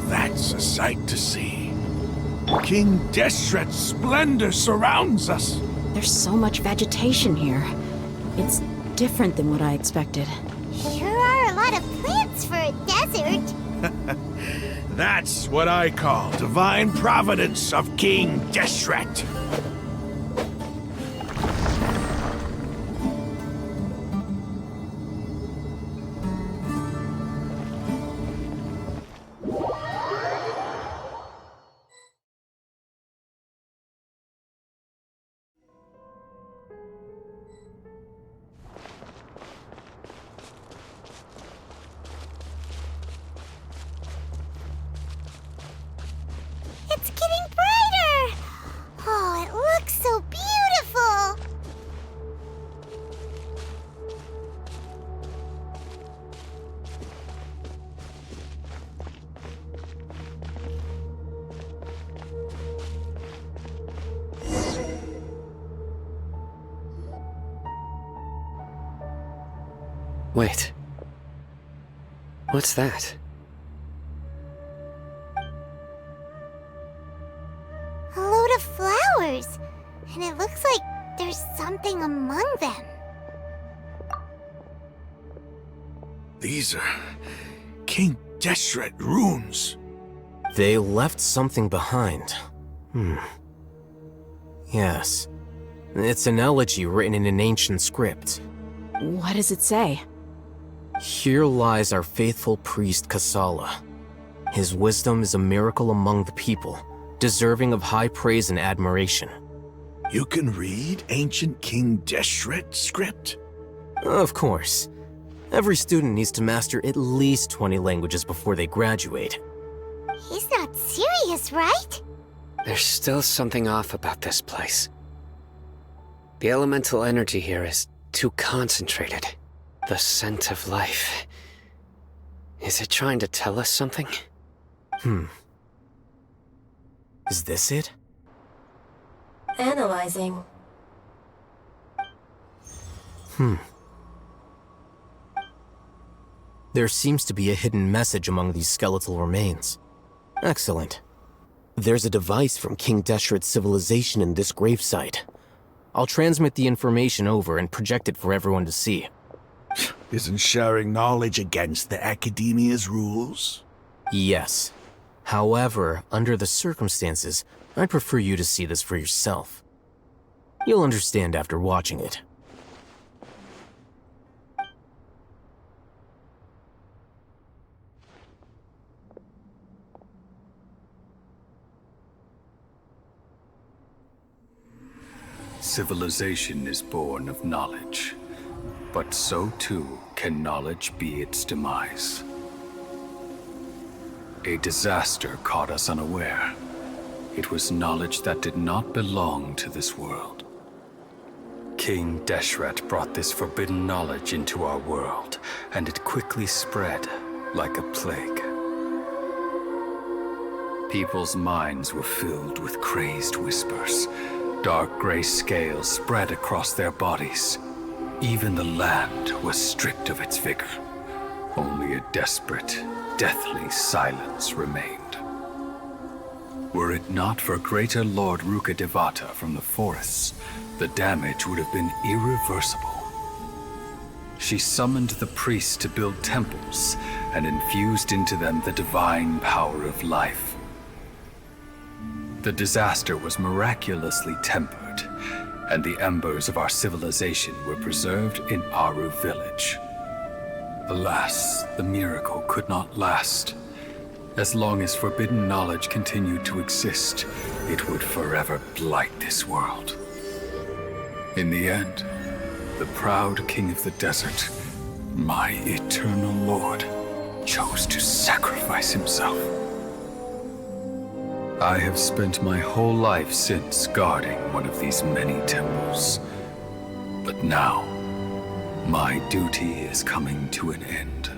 That's a sight to see. King Deshret's splendor surrounds us. There's so much vegetation here. It's different than what I expected. Sure are a lot of plants for a desert. That's what I call divine providence of King Deshret. It's getting brighter! Oh, it looks so beautiful! Wait. What's that? A load of flowers, and it looks like there's something among them. These are King Deshret runes. They left something behind. Yes. It's an elegy written in an ancient script. What does it say? Here lies our faithful priest Kasala. His wisdom is a miracle among the people, deserving of high praise and admiration. You can read ancient King Deshret script? Of course. Every student needs to master at least 20 languages before they graduate. He's not serious, right? There's still something off about this place. The elemental energy here is too concentrated. The scent of life. Is it trying to tell us something? Is this it? Analyzing. There seems to be a hidden message among these skeletal remains. Excellent. There's a device from King Deshret's civilization in this gravesite. I'll transmit the information over and project it for everyone to see. Isn't sharing knowledge against the Academia's rules? Yes. However, under the circumstances, I'd prefer you to see this for yourself. You'll understand after watching it. Civilization is born of knowledge, but so too can knowledge be its demise. A disaster caught us unaware. It was knowledge that did not belong to this world. King Deshret brought this forbidden knowledge into our world, and it quickly spread like a plague. People's minds were filled with crazed whispers. Dark gray scales spread across their bodies. Even the land was stripped of its vigor. Only a desperate, deathly silence remained. Were it not for greater Lord Rukkhadevata from the forests, the damage would have been irreversible. She summoned the priests to build temples and infused into them the divine power of life. The disaster was miraculously tempered, and the embers of our civilization were preserved in Aru village. Alas, the miracle could not last. As long as forbidden knowledge continued to exist, it would forever blight this world. In the end, the proud king of the desert, my eternal lord, chose to sacrifice himself. I have spent my whole life since guarding one of these many temples. But now, my duty is coming to an end.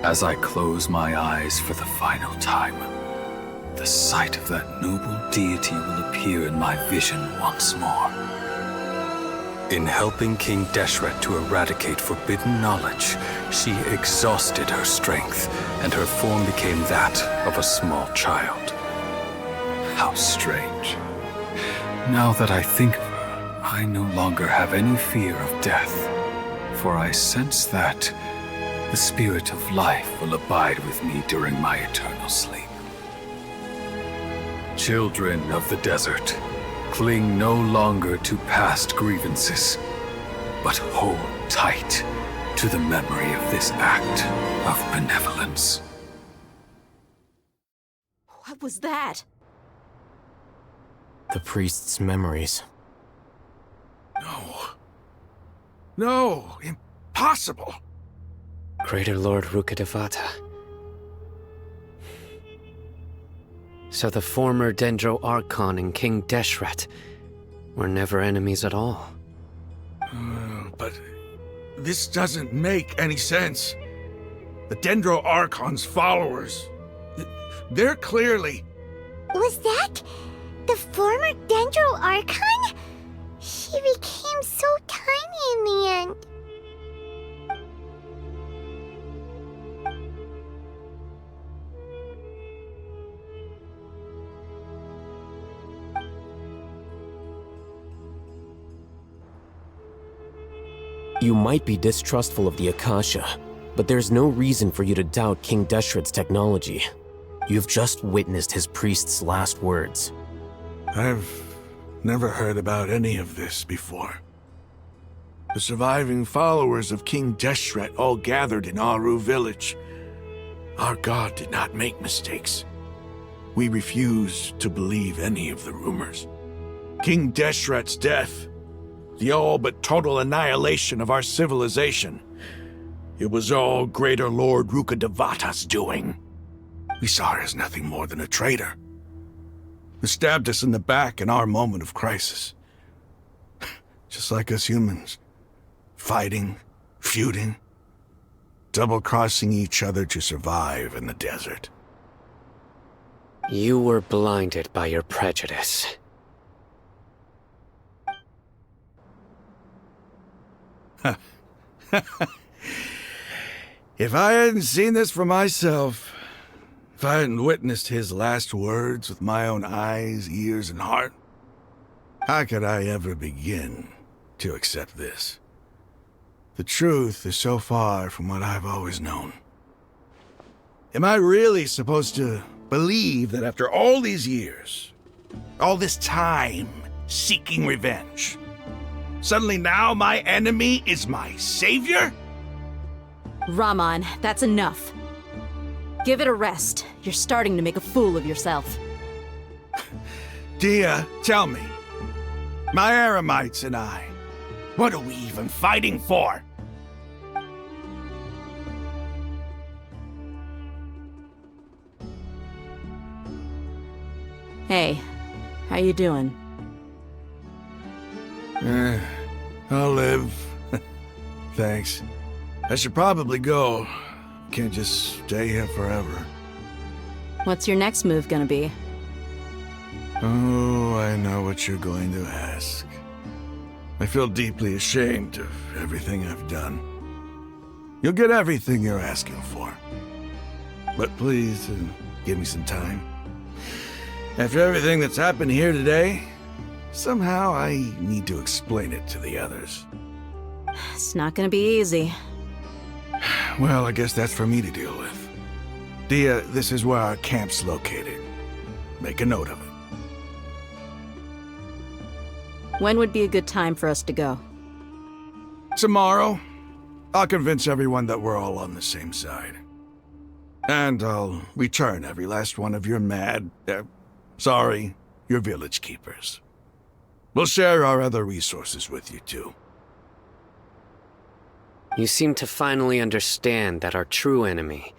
As I close my eyes for the final time, the sight of that noble deity will appear in my vision once more. In helping King Deshret to eradicate forbidden knowledge, she exhausted her strength, and her form became that of a small child. How strange. Now that I think of her, I no longer have any fear of death, for I sense that the spirit of life will abide with me during my eternal sleep. Children of the desert, cling no longer to past grievances, but hold tight to the memory of this act of benevolence. What was that? The priest's memories. No, impossible. Greater Lord Rukkhadevata. So the former Dendro Archon and King Deshret were never enemies at all. But this doesn't make any sense. The Dendro Archon's followers, they're clearly... Was that the former Dendro Archon? She became so tiny in the end. You might be distrustful of the Akasha, but there's no reason for you to doubt King Deshret's technology. You've just witnessed his priest's last words. I've never heard about any of this before. The surviving followers of King Deshret all gathered in Aru village. Our god did not make mistakes. We refused to believe any of the rumors. King Deshret's death The all but total annihilation of our civilization. It was all Greater Lord Rukkhadevata's doing. We saw her as nothing more than a traitor, who stabbed us in the back in our moment of crisis. Just like us humans. Fighting, feuding, double-crossing each other to survive in the desert. You were blinded by your prejudice. If I hadn't seen this for myself, if I hadn't witnessed his last words with my own eyes, ears, and heart, how could I ever begin to accept this? The truth is so far from what I've always known. Am I really supposed to believe that after all these years, all this time seeking revenge, suddenly now my enemy is my savior? Raman, that's enough. Give it a rest. You're starting to make a fool of yourself. Dia, tell me. My Eremites and I, what are we even fighting for? Hey, how you doing? I'll live. Thanks. I should probably go. Can't just stay here forever. What's your next move gonna be? Oh, I know what you're going to ask. I feel deeply ashamed of everything I've done. You'll get everything you're asking for. But please, give me some time. After everything that's happened here today, somehow I need to explain it to the others. It's not gonna be easy. Well, I guess that's for me to deal with. Dia, this is where our camp's located. Make a note of it. When would be a good time for us to go? Tomorrow, I'll convince everyone that we're all on the same side. And I'll return every last one of your your village keepers. We'll share our other resources with you too. You seem to finally understand that our true enemy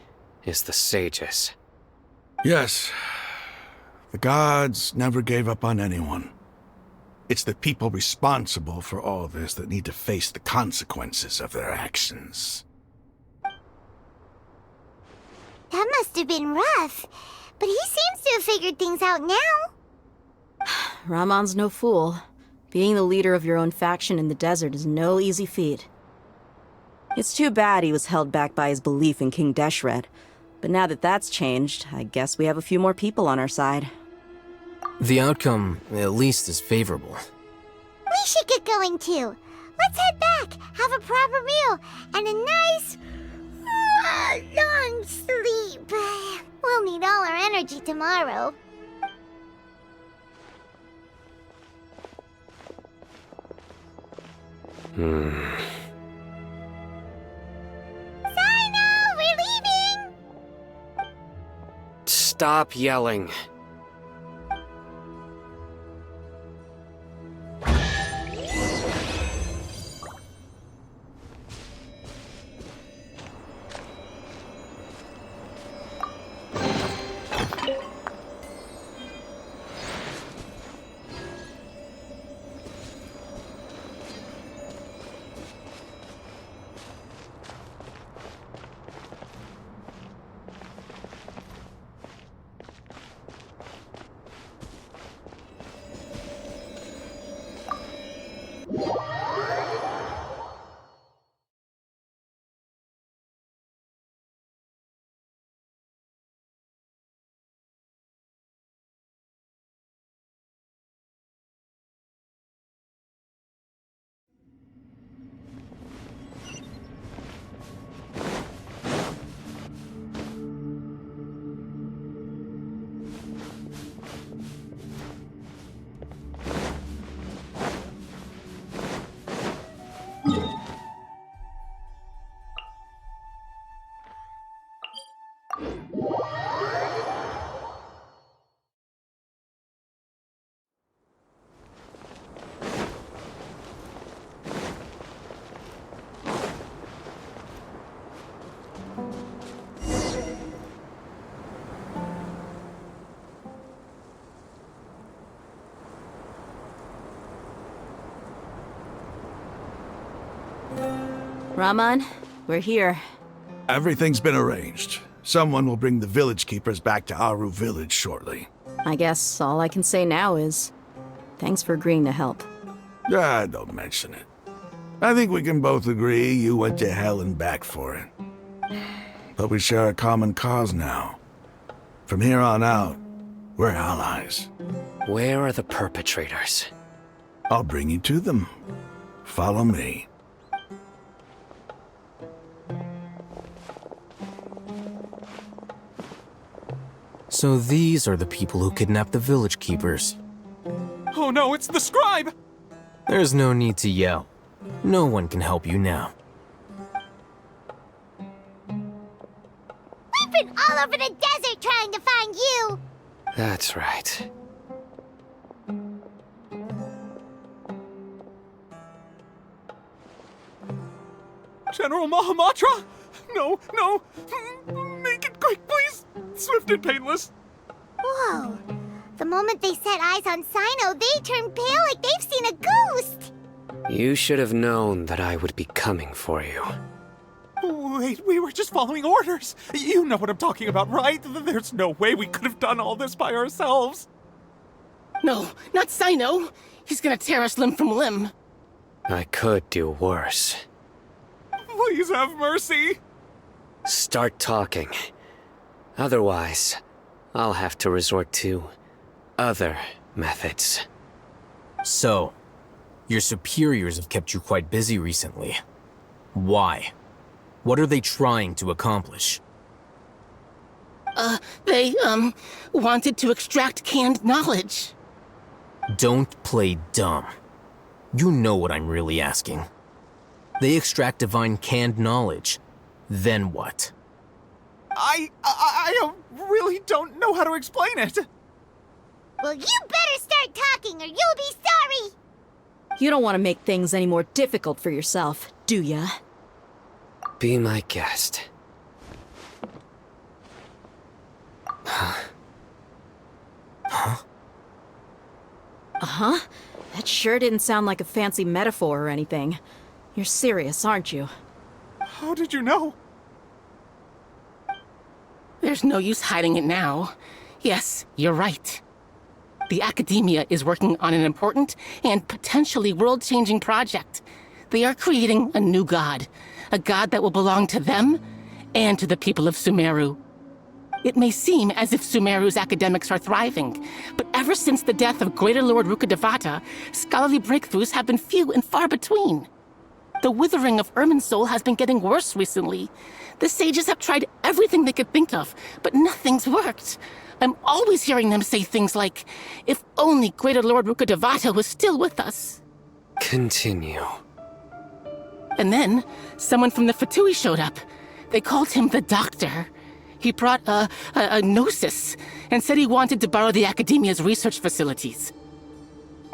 is the sages. Yes. The gods never gave up on anyone. It's the people responsible for all this that need to face the consequences of their actions. That must have been rough, but he seems to have figured things out now. Raman's no fool. Being the leader of your own faction in the desert is no easy feat. It's too bad he was held back by his belief in King Deshret. But now that that's changed, I guess we have a few more people on our side. The outcome, at least, is favorable. We should get going too. Let's head back, have a proper meal, and a nice, long sleep. We'll need all our energy tomorrow. We're leaving! Stop yelling. Raman, we're here. Everything's been arranged. Someone will bring the village keepers back to Aru village shortly. I guess all I can say now is thanks for agreeing to help. Don't mention it. I think we can both agree you went to hell and back for it. But we share a common cause now. From here on out, we're allies. Where are the perpetrators? I'll bring you to them. Follow me. So these are the people who kidnapped the village keepers. Oh no, it's the scribe! There's no need to yell. No one can help you now. We've been all over the desert trying to find you! That's right. General Mahamatra? No, no! Make it quick, please! Swift and painless! Whoa. The moment they set eyes on Sino, they turn pale like they've seen a ghost! You should have known that I would be coming for you. Wait, we were just following orders! You know what I'm talking about, right? There's no way we could have done all this by ourselves! No, not Sino! He's gonna tear us limb from limb! I could do worse. Please have mercy! Start talking. Otherwise, I'll have to resort to other methods. So, your superiors have kept you quite busy recently. Why? What are they trying to accomplish? They wanted to extract canned knowledge. Don't play dumb. You know what I'm really asking. They extract divine canned knowledge. Then what? I really don't know how to explain it. Well, you better start talking or you'll be sorry! You don't want to make things any more difficult for yourself, do ya? Be my guest. Uh-huh. That sure didn't sound like a fancy metaphor or anything. You're serious, aren't you? How did you know? There's no use hiding it now. Yes, you're right. The Academia is working on an important and potentially world-changing project. They are creating a new god. A god that will belong to them and to the people of Sumeru. It may seem as if Sumeru's academics are thriving, but ever since the death of Greater Lord Rukkhadevata, scholarly breakthroughs have been few and far between. The withering of Irminsul has been getting worse recently. The sages have tried everything they could think of, but nothing's worked. I'm always hearing them say things like, if only Greater Lord Rukkhadevata was still with us. Continue. And then, someone from the Fatui showed up. They called him the Doctor. He brought a gnosis and said he wanted to borrow the Academia's research facilities.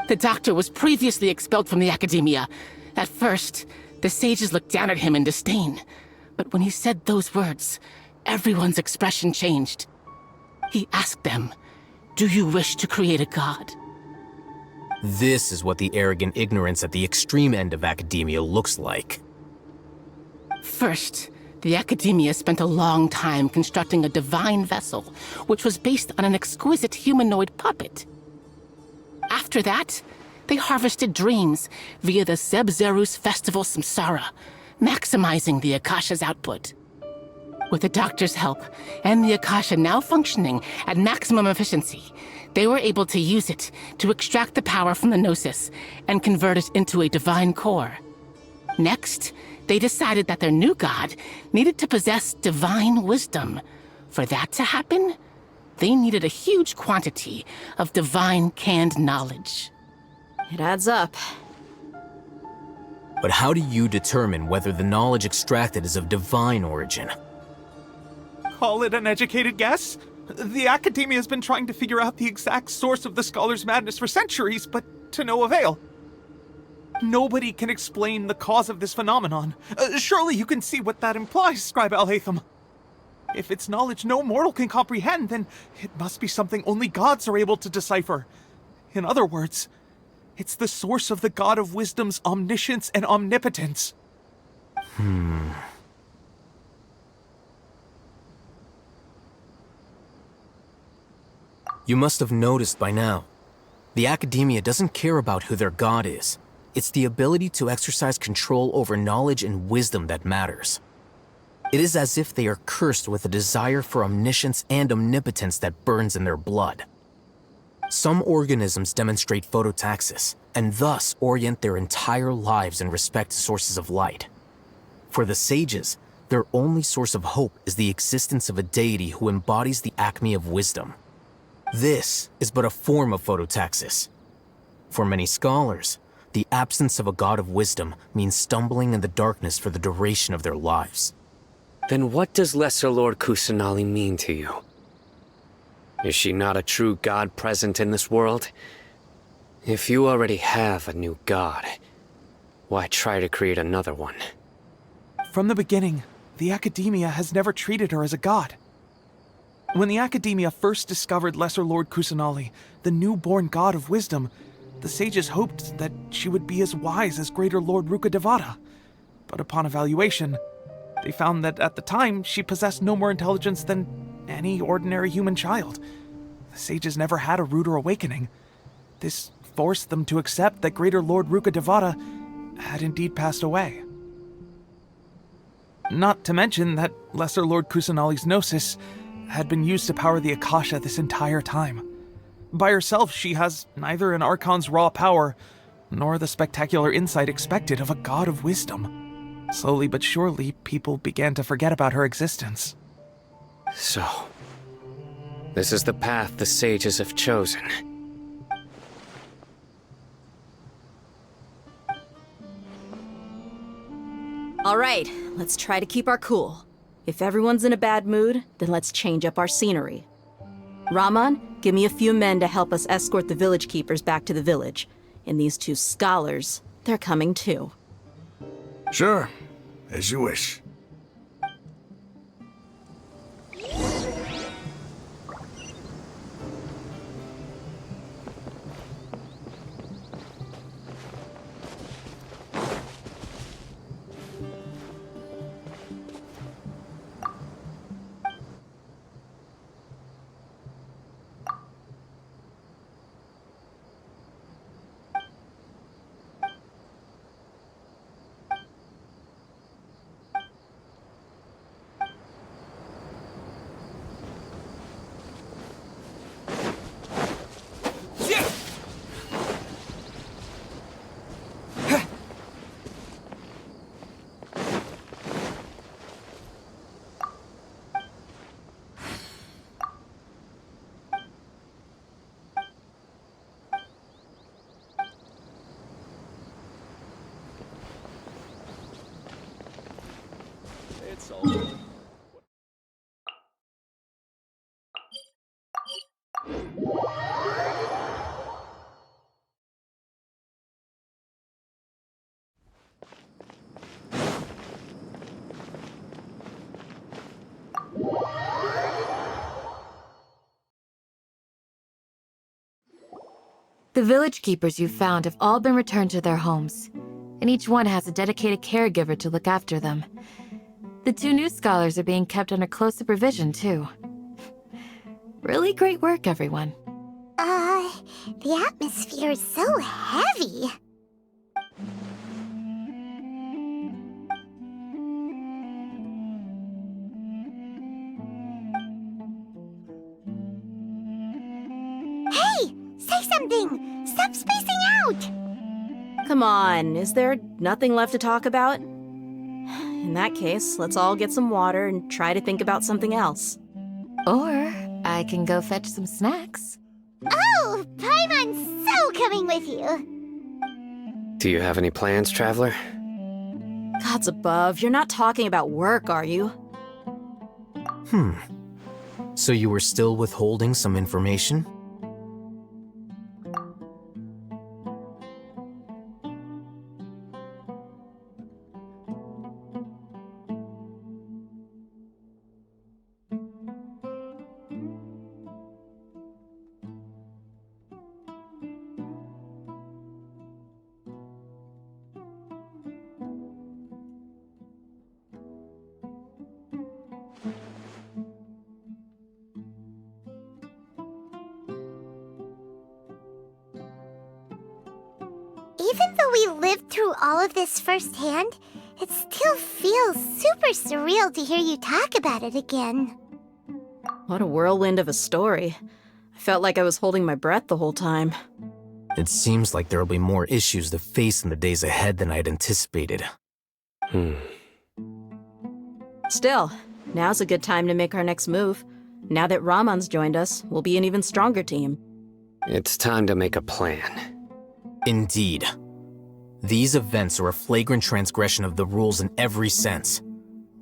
The Doctor was previously expelled from the Academia. At first, the sages looked down at him in disdain. But when he said those words, everyone's expression changed. He asked them, "Do you wish to create a god?" This is what the arrogant ignorance at the extreme end of academia looks like. First, the Academia spent a long time constructing a divine vessel, which was based on an exquisite humanoid puppet. After that, they harvested dreams via the Zeb-Zerus Festival Samsara, maximizing the Akasha's output. With the Doctor's help, and the Akasha now functioning at maximum efficiency, they were able to use it to extract the power from the Gnosis and convert it into a divine core. Next, they decided that their new god needed to possess divine wisdom. For that to happen, they needed a huge quantity of divine canned knowledge. It adds up. But how do you determine whether the knowledge extracted is of divine origin? Call it an educated guess? The Academia has been trying to figure out the exact source of the scholar's madness for centuries, but to no avail. Nobody can explain the cause of this phenomenon. Surely you can see what that implies, Scribe Al-Haytham. If it's knowledge no mortal can comprehend, then it must be something only gods are able to decipher. In other words, it's the source of the God of Wisdom's omniscience and omnipotence. You must have noticed by now. The Academia doesn't care about who their god is. It's the ability to exercise control over knowledge and wisdom that matters. It is as if they are cursed with a desire for omniscience and omnipotence that burns in their blood. Some organisms demonstrate phototaxis, and thus orient their entire lives in respect to sources of light. For the sages, their only source of hope is the existence of a deity who embodies the acme of wisdom. This is but a form of phototaxis. For many scholars, the absence of a god of wisdom means stumbling in the darkness for the duration of their lives. Then what does Lesser Lord Kusanali mean to you? Is she not a true god present in this world? If you already have a new god, why try to create another one? From the beginning, the Academia has never treated her as a god. When the Academia first discovered Lesser Lord Kusanali, the newborn god of wisdom, the sages hoped that she would be as wise as Greater Lord Rukkhadevata. But upon evaluation, they found that at the time she possessed no more intelligence than any ordinary human child. The sages never had a ruder awakening. This forced them to accept that Greater Lord Rukkhadevata had indeed passed away. Not to mention that Lesser Lord Kusanali's gnosis had been used to power the Akasha this entire time. By herself, she has neither an Archon's raw power, nor the spectacular insight expected of a god of wisdom. Slowly but surely, people began to forget about her existence. So, this is the path the sages have chosen. All right, let's try to keep our cool. If everyone's in a bad mood, then let's change up our scenery. Rahman, give me a few men to help us escort the village keepers back to the village. And these two scholars, they're coming too. Sure, as you wish. It's all. The village keepers you found have all been returned to their homes, and each one has a dedicated caregiver to look after them. The two new scholars are being kept under close supervision, too. Really great work, everyone. The atmosphere is so heavy. Hey! Say something! Stop spacing out! Come on, is there nothing left to talk about? In that case, let's all get some water and try to think about something else. Or I can go fetch some snacks. Oh, Paimon's so coming with you. Do you have any plans, traveler? Gods above, you're not talking about work, are you? So you were still withholding some information? Even though we lived through all of this firsthand, it still feels super surreal to hear you talk about it again. What a whirlwind of a story. I felt like I was holding my breath the whole time. It seems like there will be more issues to face in the days ahead than I'd anticipated. Still, now's a good time to make our next move. Now that Ramon's joined us, we'll be an even stronger team. It's time to make a plan. Indeed. These events are a flagrant transgression of the rules in every sense.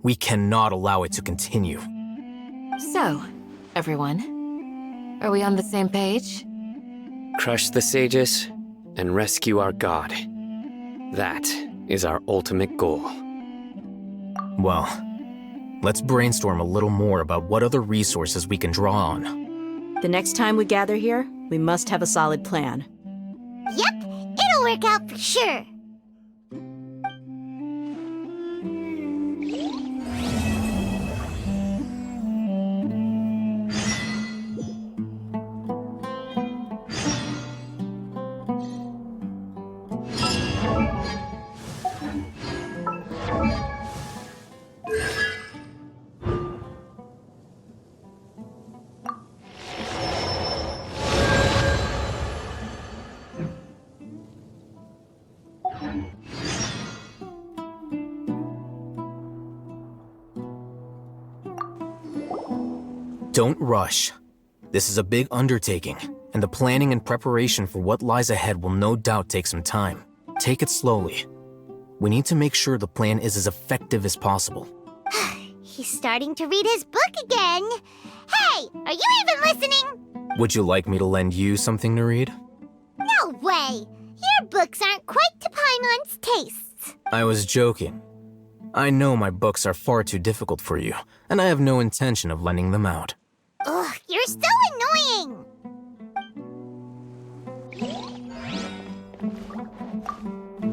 We cannot allow it to continue. So, everyone, are we on the same page? Crush the sages and rescue our god. That is our ultimate goal. Well, let's brainstorm a little more about what other resources we can draw on. The next time we gather here, we must have a solid plan. Yep, it'll work out for sure. Don't rush. This is a big undertaking, and the planning and preparation for what lies ahead will no doubt take some time. Take it slowly. We need to make sure the plan is as effective as possible. He's starting to read his book again. Hey, are you even listening? Would you like me to lend you something to read? No way. Your books aren't quite to Paimon's tastes. I was joking. I know my books are far too difficult for you, and I have no intention of lending them out. Ugh, you're so annoying.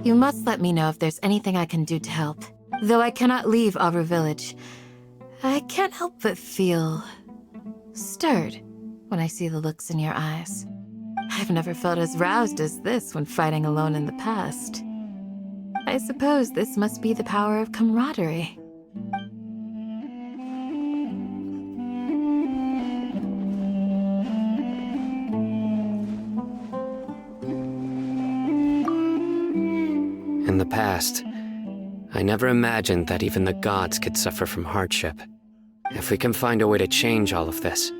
You must let me know if there's anything I can do to help. Though I cannot leave Aru Village, I can't help but feel stirred when I see the looks in your eyes. I've never felt as roused as this when fighting alone in the past. I suppose this must be the power of camaraderie. In the past, I never imagined that even the gods could suffer from hardship. If we can find a way to change all of this,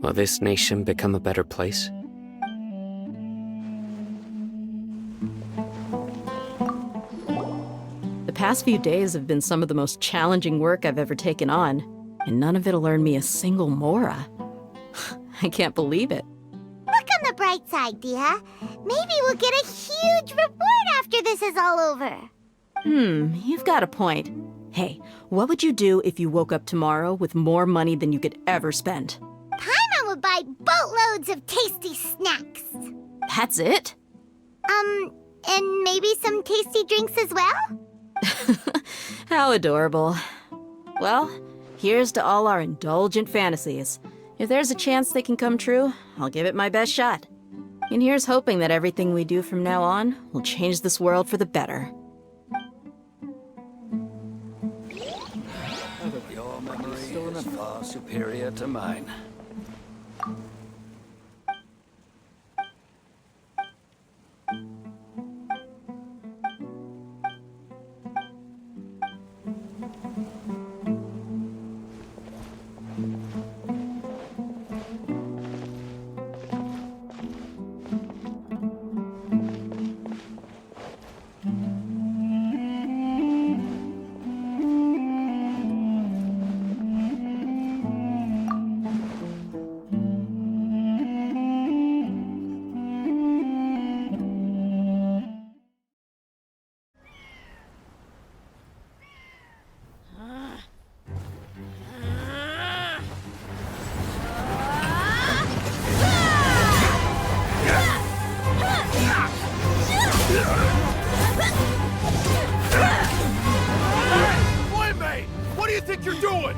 will this nation become a better place? The past few days have been some of the most challenging work I've ever taken on, and none of it'll earn me a single Mora. I can't believe it. Look on the bright side, Dia. Maybe we'll get a huge reward after this is all over. You've got a point. Hey, what would you do if you woke up tomorrow with more money than you could ever spend? Paimon would buy boatloads of tasty snacks. That's it? And maybe some tasty drinks as well? How adorable. Well, here's to all our indulgent fantasies. If there's a chance they can come true, I'll give it my best shot. And here's hoping that everything we do from now on will change this world for the better. Your memory is far superior to mine. What do you think you're doing?